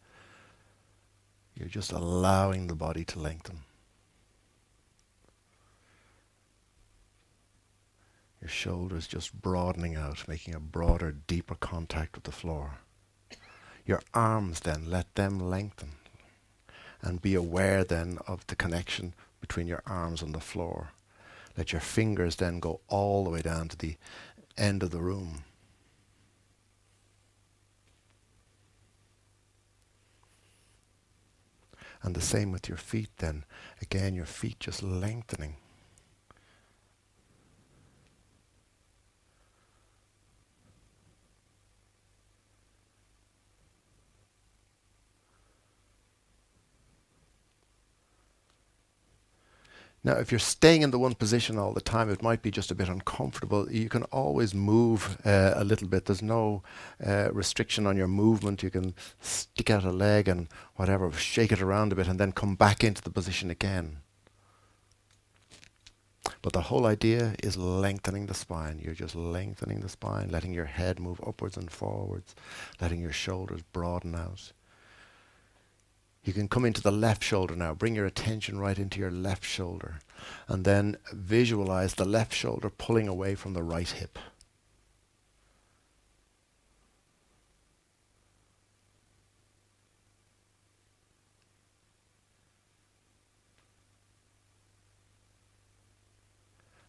You're just allowing the body to lengthen. Your shoulders just broadening out, making a broader, deeper contact with the floor. Your arms then, let them lengthen. And be aware then of the connection between your arms and the floor. Let your fingers then go all the way down to the end of the room. And the same with your feet then. Again, your feet just lengthening. Now, if you're staying in the one position all the time, it might be just a bit uncomfortable. You can always move a little bit. There's no restriction on your movement. You can stick out a leg and whatever, shake it around a bit and then come back into the position again. But the whole idea is lengthening the spine. You're just lengthening the spine, letting your head move upwards and forwards, letting your shoulders broaden out. You can come into the left shoulder now. Bring your attention right into your left shoulder. And then visualize the left shoulder pulling away from the right hip.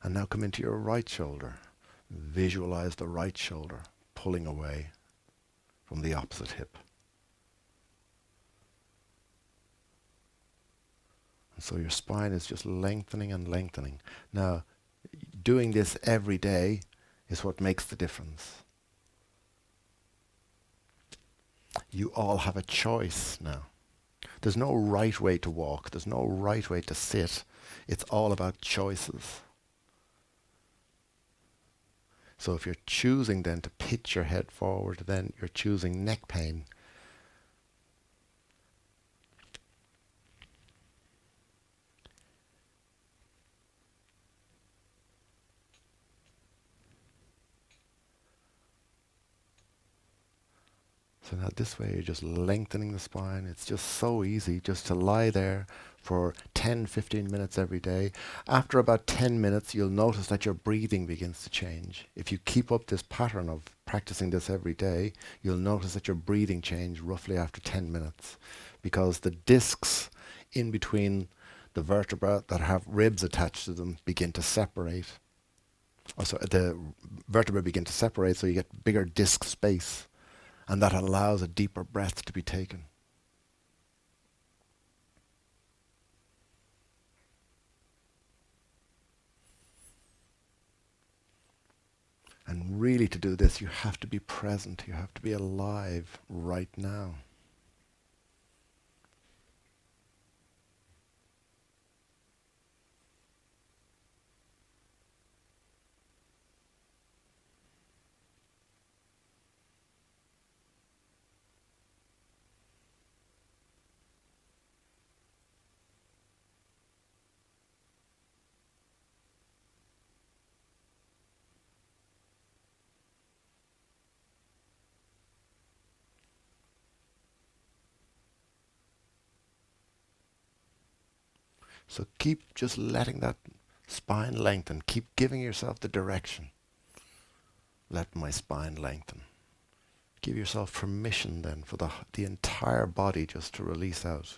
And now come into your right shoulder. Visualize the right shoulder pulling away from the opposite hip. So your spine is just lengthening and lengthening. Now, doing this every day is what makes the difference. You all have a choice now. There's no right way to walk. There's no right way to sit. It's all about choices. So if you're choosing then to pitch your head forward, then you're choosing neck pain. So now this way you're just lengthening the spine. It's just so easy just to lie there, for 10, 15 minutes every day. After about 10 minutes, you'll notice that your breathing begins to change. If you keep up this pattern of practicing this every day, you'll notice that your breathing change roughly after 10 minutes, because the discs in between the vertebra that have ribs attached to them begin to separate. So the vertebrae begin to separate, so you get bigger disc space, and that allows a deeper breath to be taken. And really, to do this, you have to be present. You have to be alive right now. So keep just letting that spine lengthen. Keep giving yourself the direction. Let my spine lengthen. Give yourself permission then for the entire body just to release out.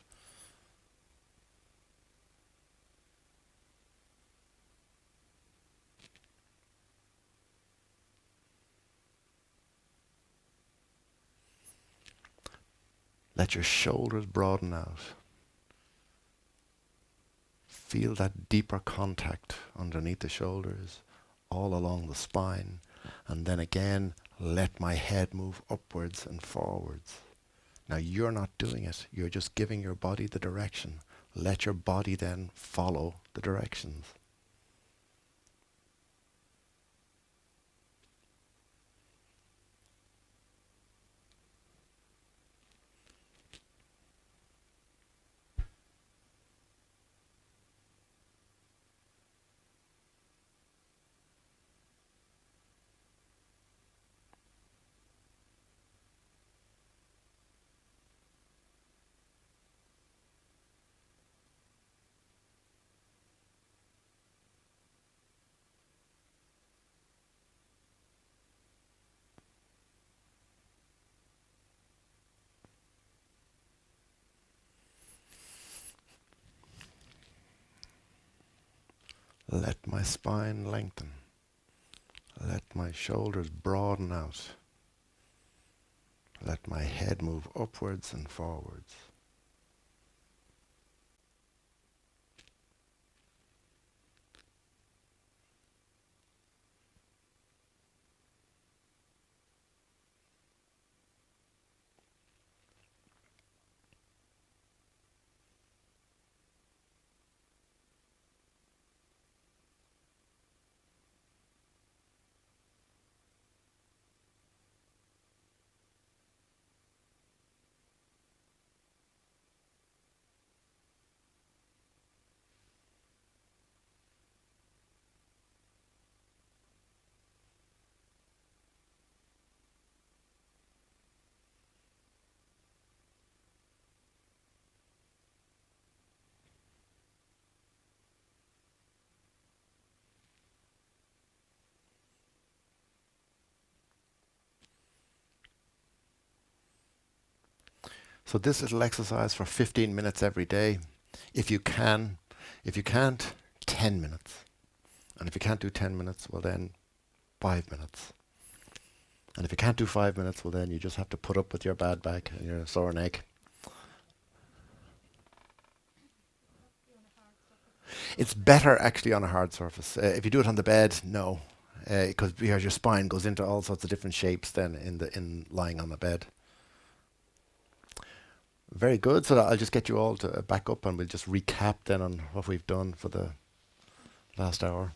Let your shoulders broaden out. Feel that deeper contact underneath the shoulders, all along the spine. And then again, let my head move upwards and forwards. Now you're not doing it. You're just giving your body the direction. Let your body then follow the directions. Let my spine lengthen. Let my shoulders broaden out. Let my head move upwards and forwards. So this little exercise for 15 minutes every day. If you can. If you can't, 10 minutes. And if you can't do 10 minutes, well then 5 minutes. And if you can't do 5 minutes, well then you just have to put up with your bad back and your sore neck. It's better actually on a hard surface. If you do it on the bed, no. Because your spine goes into all sorts of different shapes then in lying on the bed. Very good. So I'll just get you all to back up and we'll just recap then on what we've done for the last hour.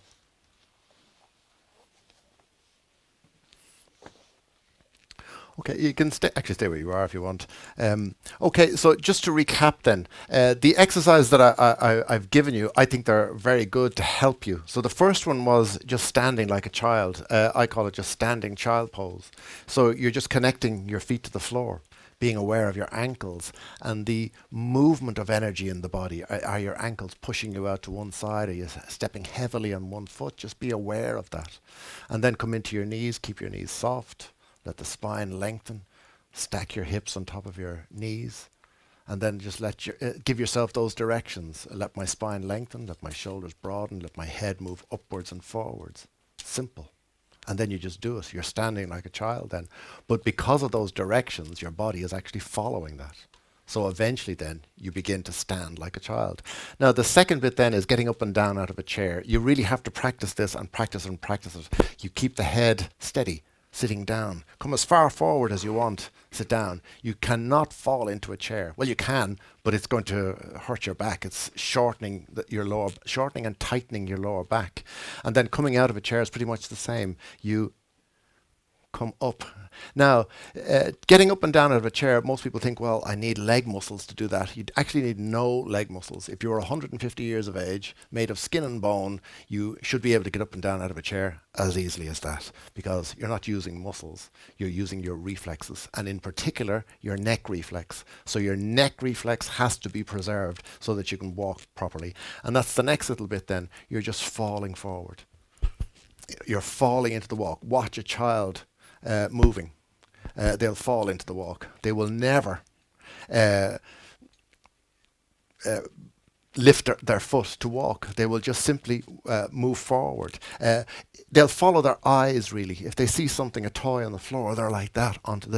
Okay, you can actually stay where you are if you want. Okay, so just to recap then, the exercises that I've given you, I think they're very good to help you. So the first one was just standing like a child. I call it just standing child pose. So you're just connecting your feet to the floor. being aware of your ankles and the movement of energy in the body. Are your ankles pushing you out to one side? Are you stepping heavily on one foot? Just be aware of that. And then come into your knees, keep your knees soft, let the spine lengthen, stack your hips on top of your knees, and then just give yourself those directions. Let my spine lengthen, let my shoulders broaden, let my head move upwards and forwards. Simple. And then you just do it. You're standing like a child then. But because of those directions, your body is actually following that. So eventually then you begin to stand like a child. Now the second bit then is getting up and down out of a chair. You really have to practice this and practice and practice it. You keep the head steady, sitting down. Come as far forward as you want. Sit down. You cannot fall into a chair. Well, you can, but it's going to hurt your back. It's shortening and tightening your lower back. And then coming out of a chair is pretty much the same. You come up. Now, getting up and down out of a chair, most people think, well, I need leg muscles to do that. You actually need no leg muscles. If you're 150 years of age, made of skin and bone, you should be able to get up and down out of a chair as easily as that, because you're not using muscles. You're using your reflexes, and in particular, your neck reflex. So your neck reflex has to be preserved so that you can walk properly. And that's the next little bit then. You're just falling forward. You're falling into the walk. Watch a child moving. They'll fall into the walk. They will never lift their foot to walk. They will just simply move forward. They'll follow their eyes, really. If they see something, a toy on the floor, they're like that onto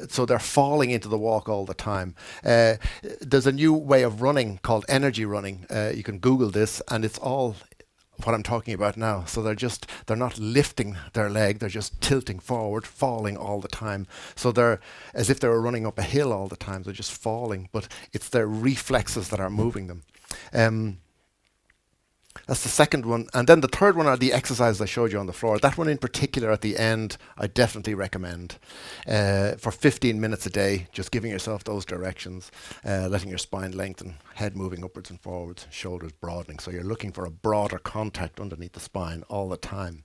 so they're falling into the walk all the time. There's a new way of running called energy running. You can Google this, and it's all what I'm talking about now. So they're not lifting their leg, they're just tilting forward, falling all the time. So they're as if they were running up a hill all the time. They're just falling, but it's their reflexes that are moving them. That's the second one. And then the third one are the exercises I showed you on the floor. That one in particular at the end, I definitely recommend. For 15 minutes a day, just giving yourself those directions, letting your spine lengthen, head moving upwards and forwards, shoulders broadening. So you're looking for a broader contact underneath the spine all the time.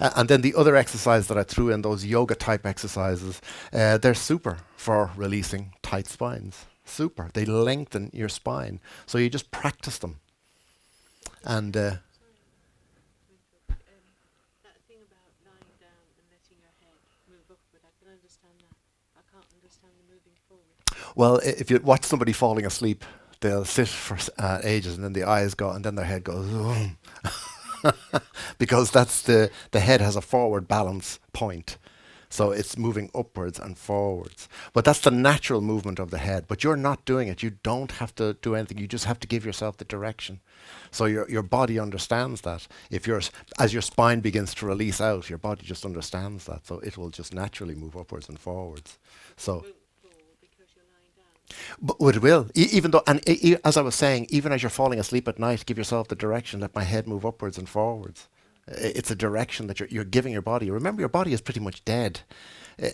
And then the other exercise that I threw in, those yoga type exercises, they're super for releasing tight spines. Super. They lengthen your spine. So you just practice them. And that thing about lying down and letting your head move upward, I can understand that. I can't understand the moving forward. well, if you watch somebody falling asleep, they'll sit for ages, and then the eyes go, and then their head goes, because that's the head has a forward balance point. So it's moving upwards and forwards. But that's the natural movement of the head. But you're not doing it. You don't have to do anything. You just have to give yourself the direction. So your body understands that. As your spine begins to release out, your body just understands that. So it will just naturally move upwards and forwards. So, It won't fall because you're lying down. but it will. Even though, and as I was saying, even as you're falling asleep at night, give yourself the direction. Let my head move upwards and forwards. It's a direction that you're giving your body. Remember, your body is pretty much dead,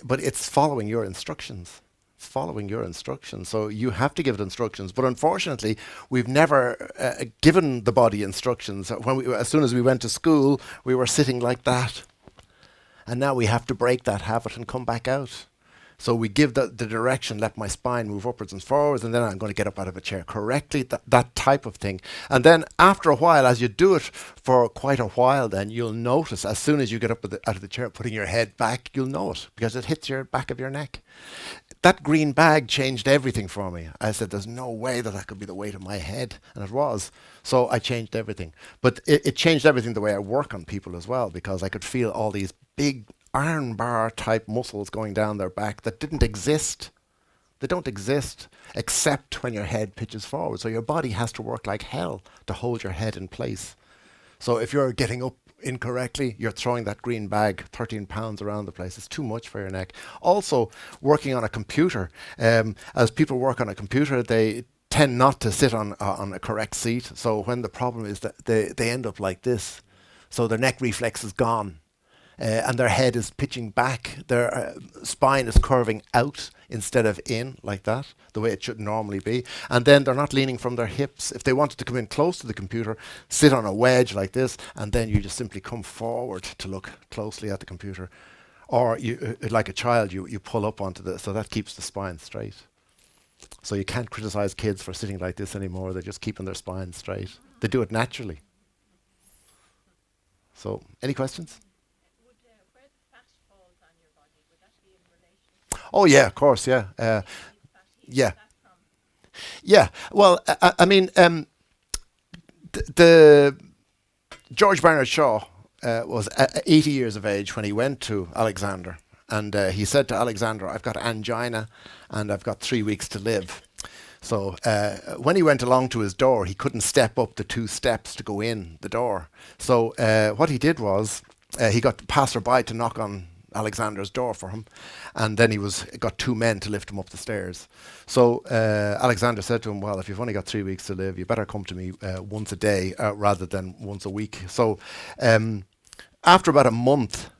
but it's following your instructions. It's following your instructions. So you have to give it instructions. But unfortunately, we've never given the body instructions. As soon as we went to school, we were sitting like that. And now we have to break that habit and come back out. So we give the direction, let my spine move upwards and forwards, and then I'm going to get up out of a chair correctly, that type of thing. And then after a while, as you do it for quite a while, then you'll notice as soon as you get up out of the chair, putting your head back, you'll know it because it hits your back of your neck. That green bag changed everything for me. I said, there's no way that could be the weight of my head. And it was. So I changed everything. But it changed everything the way I work on people as well, because I could feel all these big iron bar type muscles going down their back that didn't exist. They don't exist except when your head pitches forward. So your body has to work like hell to hold your head in place. So if you're getting up incorrectly, you're throwing that green bag 13 pounds around the place. It's too much for your neck. Also, working on a computer. As people work on a computer, they tend not to sit on a correct seat. So when the problem is that they end up like this. So their neck reflex is gone. And their head is pitching back. Their spine is curving out instead of in, like that, the way it should normally be. And then they're not leaning from their hips. If they wanted to come in close to the computer, sit on a wedge like this, and then you just simply come forward to look closely at the computer. Or like a child, you pull up onto so that keeps the spine straight. So you can't criticize kids for sitting like this anymore. They're just keeping their spine straight. They do it naturally. So, any questions? Would where the fat falls on your body, would that be in relation Oh yeah, of course, yeah. to fatty? Yeah. That from Yeah. Well, I mean, the George Bernard Shaw was 80 years of age when he went to Alexander, and he said to Alexander, "I've got angina, and I've got 3 weeks to live." So when he went along to his door, he couldn't step up the 2 steps to go in the door. So what he did was he got the passerby to knock on Alexander's door for him, and then he got 2 men to lift him up the stairs. So Alexander said to him, "Well, if you've only got 3 weeks to live, you better come to me once a day rather than once a week." So after about a month,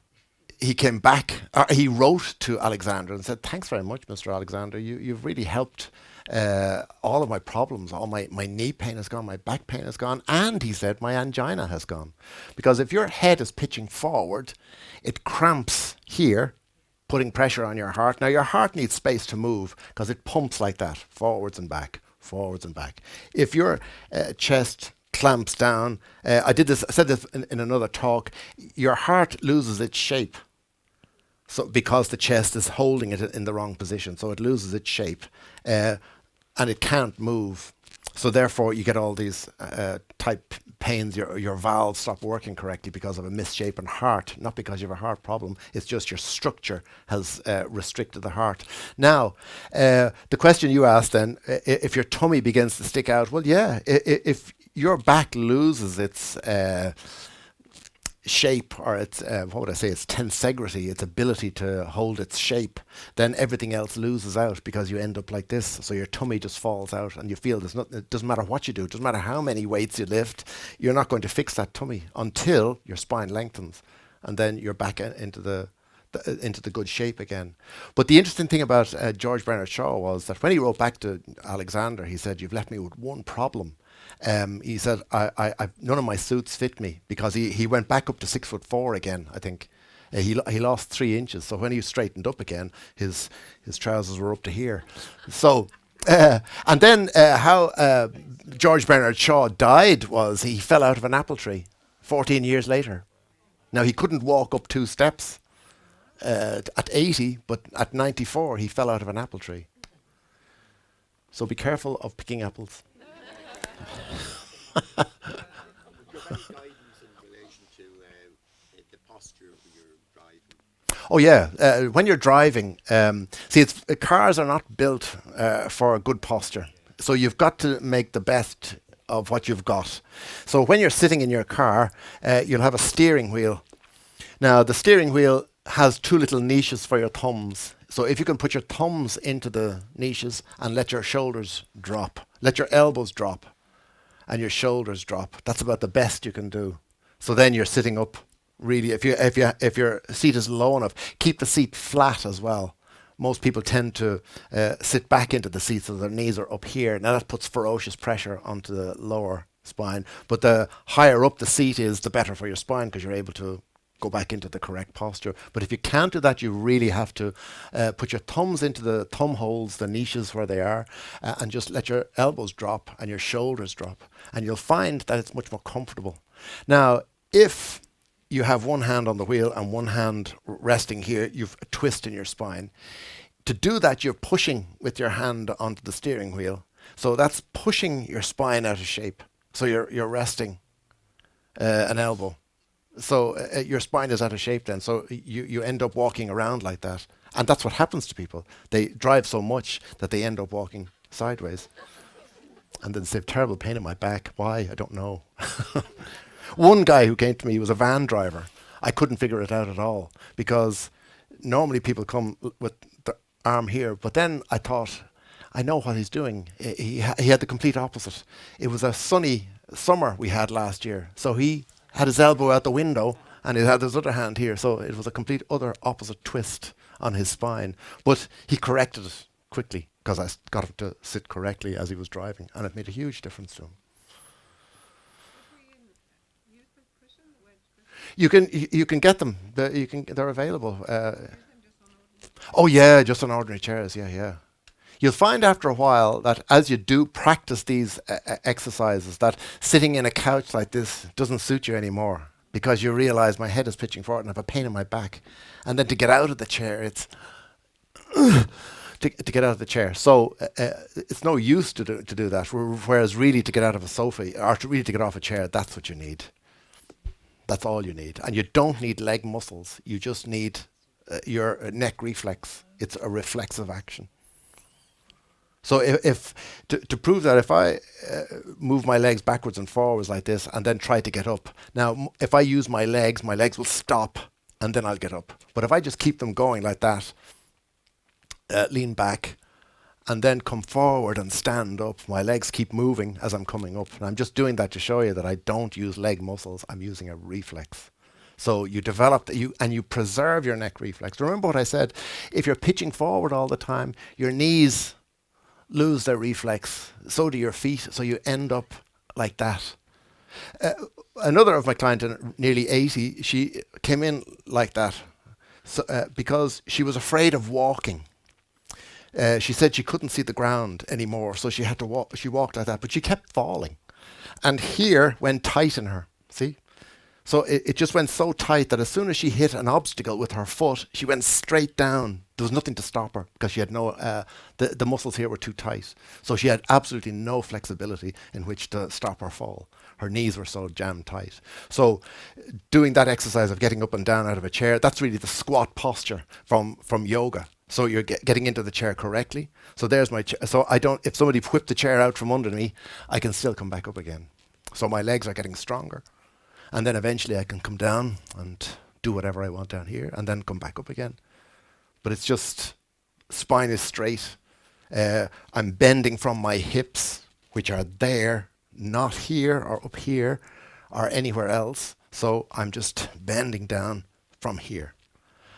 he came back. He wrote to Alexander and said, "Thanks very much, Mr. Alexander. You've really helped all of my problems. All my knee pain has gone, my back pain has gone, and," he said, "my angina has gone." Because if your head is pitching forward, it cramps here, putting pressure on your heart. Now, your heart needs space to move because it pumps like that, forwards and back, forwards and back. If your chest clamps down, I said this in another talk, your heart loses its shape. So because the chest is holding it in the wrong position, so it loses its shape, and it can't move. So therefore, you get all these type pains. Your valves stop working correctly because of a misshapen heart, not because you have a heart problem. It's just your structure has restricted the heart. Now, the question you asked then, if your tummy begins to stick out, well, yeah, if your back loses its shape, or its what would I say, its tensegrity, its ability to hold its shape, then everything else loses out because you end up like this. So your tummy just falls out, and you feel it doesn't matter what you do, it doesn't matter how many weights you lift, you're not going to fix that tummy until your spine lengthens, and then you're back into the good shape again. But the interesting thing about George Bernard Shaw was that when he wrote back to Alexander, he said, "You've left me with one problem." He said, I none of my suits fit me, because he went back up to 6'4" again, I think. He lost 3 inches. So when he straightened up again, his trousers were up to here. So, and then how George Bernard Shaw died was he fell out of an apple tree 14 years later. Now, he couldn't walk up 2 steps at 80, but at 94, he fell out of an apple tree. So be careful of picking apples. Would you have any guidance in relation to the posture when you're driving? Oh yeah, when you're driving, see, cars are not built for good posture. So you've got to make the best of what you've got. So when you're sitting in your car, you'll have a steering wheel. Now, the steering wheel has 2 little niches for your thumbs. So if you can put your thumbs into the niches and let your shoulders drop, let your elbows drop, and your shoulders drop, that's about the best you can do. So then you're sitting up. Really, if your seat is low enough, keep the seat flat as well. Most people tend to sit back into the seat so their knees are up here. Now that puts ferocious pressure onto the lower spine. But the higher up the seat is, the better for your spine, because you're able to go back into the correct posture. But if you can't do that, you really have to put your thumbs into the thumb holes, the niches where they are, and just let your elbows drop and your shoulders drop. And you'll find that it's much more comfortable. Now, if you have one hand on the wheel and one hand resting here, you've a twist in your spine. To do that, you're pushing with your hand onto the steering wheel. So that's pushing your spine out of shape. So you're resting an elbow. So your spine is out of shape then. So you end up walking around like that. And that's what happens to people. They drive so much that they end up walking sideways. And then they have terrible pain in my back. Why? I don't know. One guy who came to me was a van driver. I couldn't figure it out at all, because normally people come with the arm here. But then I thought, I know what he's doing. He had the complete opposite. It was a sunny summer we had last year. So he had his elbow out the window and he had his other hand here. So it was a complete other opposite twist on his spine. But he corrected it quickly, because I got him to sit correctly as he was driving. And it made a huge difference to him. You can get them. They're available. Oh yeah, just on ordinary chairs. Yeah, yeah. You'll find after a while that as you do practice these exercises, that sitting in a couch like this doesn't suit you anymore because you realize my head is pitching forward and I have a pain in my back. And then to get out of the chair, it's to get out of the chair. So it's no use to do that. Whereas really to get out of a sofa or to really to get off a chair, that's what you need. That's all you need. And you don't need leg muscles. You just need your neck reflex. It's a reflexive action. So if to prove that, if I move my legs backwards and forwards like this and then try to get up, now if I use my legs will stop and then I'll get up. But if I just keep them going like that, lean back and then come forward and stand up, my legs keep moving as I'm coming up. And I'm just doing that to show you that I don't use leg muscles, I'm using a reflex. So you develop you preserve your neck reflex. Remember what I said, if you're pitching forward all the time, your knees lose their reflex, so do your feet, so you end up like that. Another of my clients, nearly 80, she came in like that because she was afraid of walking. She said she couldn't see the ground anymore, so she had to walk. She walked like that, but she kept falling. And here went tight in her, see? So it just went so tight that as soon as she hit an obstacle with her foot, she went straight down. There was nothing to stop her because she had no, the muscles here were too tight. So she had absolutely no flexibility in which to stop her fall. Her knees were so jammed tight. So doing that exercise of getting up and down out of a chair, that's really the squat posture from yoga. So you're getting into the chair correctly. So there's my chair. So if somebody whipped the chair out from under me, I can still come back up again. So my legs are getting stronger. And then eventually I can come down and do whatever I want down here and then come back up again. But it's just, spine is straight. I'm bending from my hips, which are there, not here or up here or anywhere else. So I'm just bending down from here.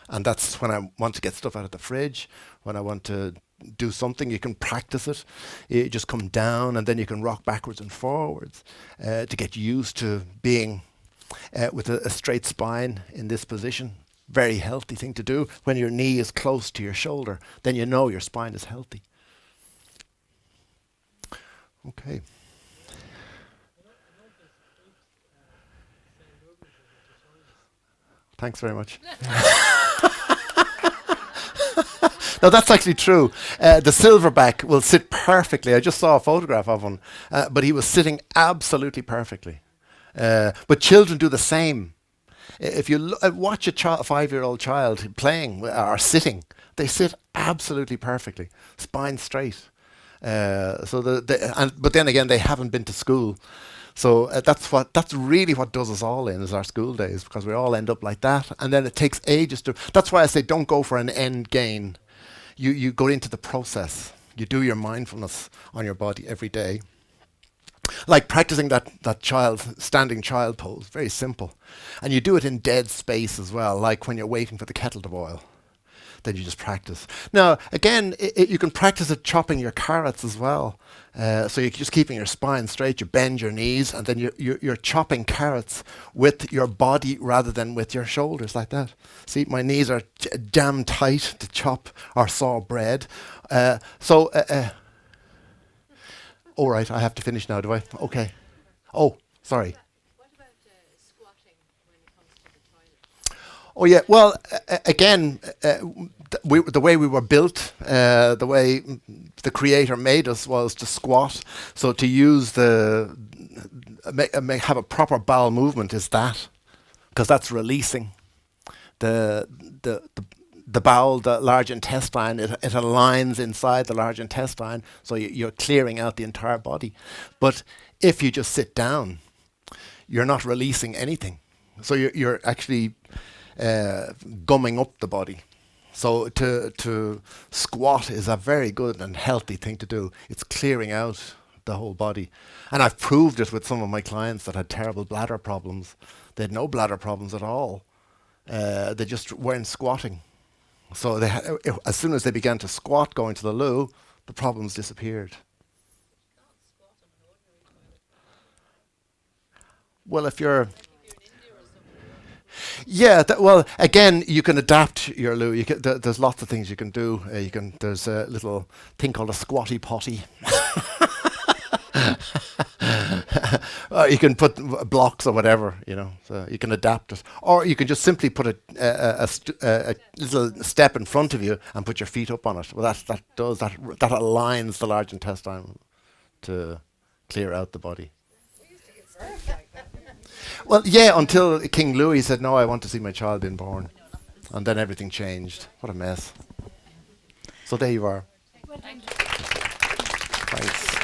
And that's when I want to get stuff out of the fridge, when I want to do something, you can practice it. You just come down and then you can rock backwards and forwards to get used to being with a straight spine in this position. Very healthy thing to do. When your knee is close to your shoulder, then you know your spine is healthy. Okay. Thanks very much. No, that's actually true. The silverback will sit perfectly. I just saw a photograph of one, but he was sitting absolutely perfectly. But children do the same. If you watch a 5-year-old child playing or sitting, they sit absolutely perfectly, spine straight. But then again, they haven't been to school. So that's really what does us all in is our school days, because we all end up like that. And then it takes ages to, that's why I say don't go for an end gain. You go into the process. You do your mindfulness on your body every day. Like practicing that standing child pose, very simple. And you do it in dead space as well, like when you're waiting for the kettle to boil. Then you just practice. Now, again, you can practice it chopping your carrots as well. So you're just keeping your spine straight, you bend your knees, and then you're chopping carrots with your body rather than with your shoulders like that. See, my knees are damn tight to chop or saw bread. All right, I have to finish now, do I? Okay. Oh, sorry. What about squatting when it comes to the toilet? Oh yeah, well, again, the way we were built, the way the Creator made us was to squat. So to use have a proper bowel movement is that, because that's releasing the bowel, the large intestine. It aligns inside the large intestine, so you're clearing out the entire body. But if you just sit down, you're not releasing anything. So you're actually gumming up the body. So to squat is a very good and healthy thing to do. It's clearing out the whole body. And I've proved it with some of my clients that had terrible bladder problems. They had no bladder problems at all. They just weren't squatting. So as soon as they began to squat going to the loo, the problems disappeared. Well, if you're Yeah, well, again, you can adapt your loo. There's lots of things you can do. There's a little thing called a squatty potty. You can put blocks or whatever, so you can adapt it. Or you can just simply put a little step in front of you and put your feet up on it. Well, that aligns the large intestine to clear out the body. Well, yeah, until King Louis said, no, I want to see my child being born. And then everything changed. What a mess. So there you are. Well, thank you. Thanks.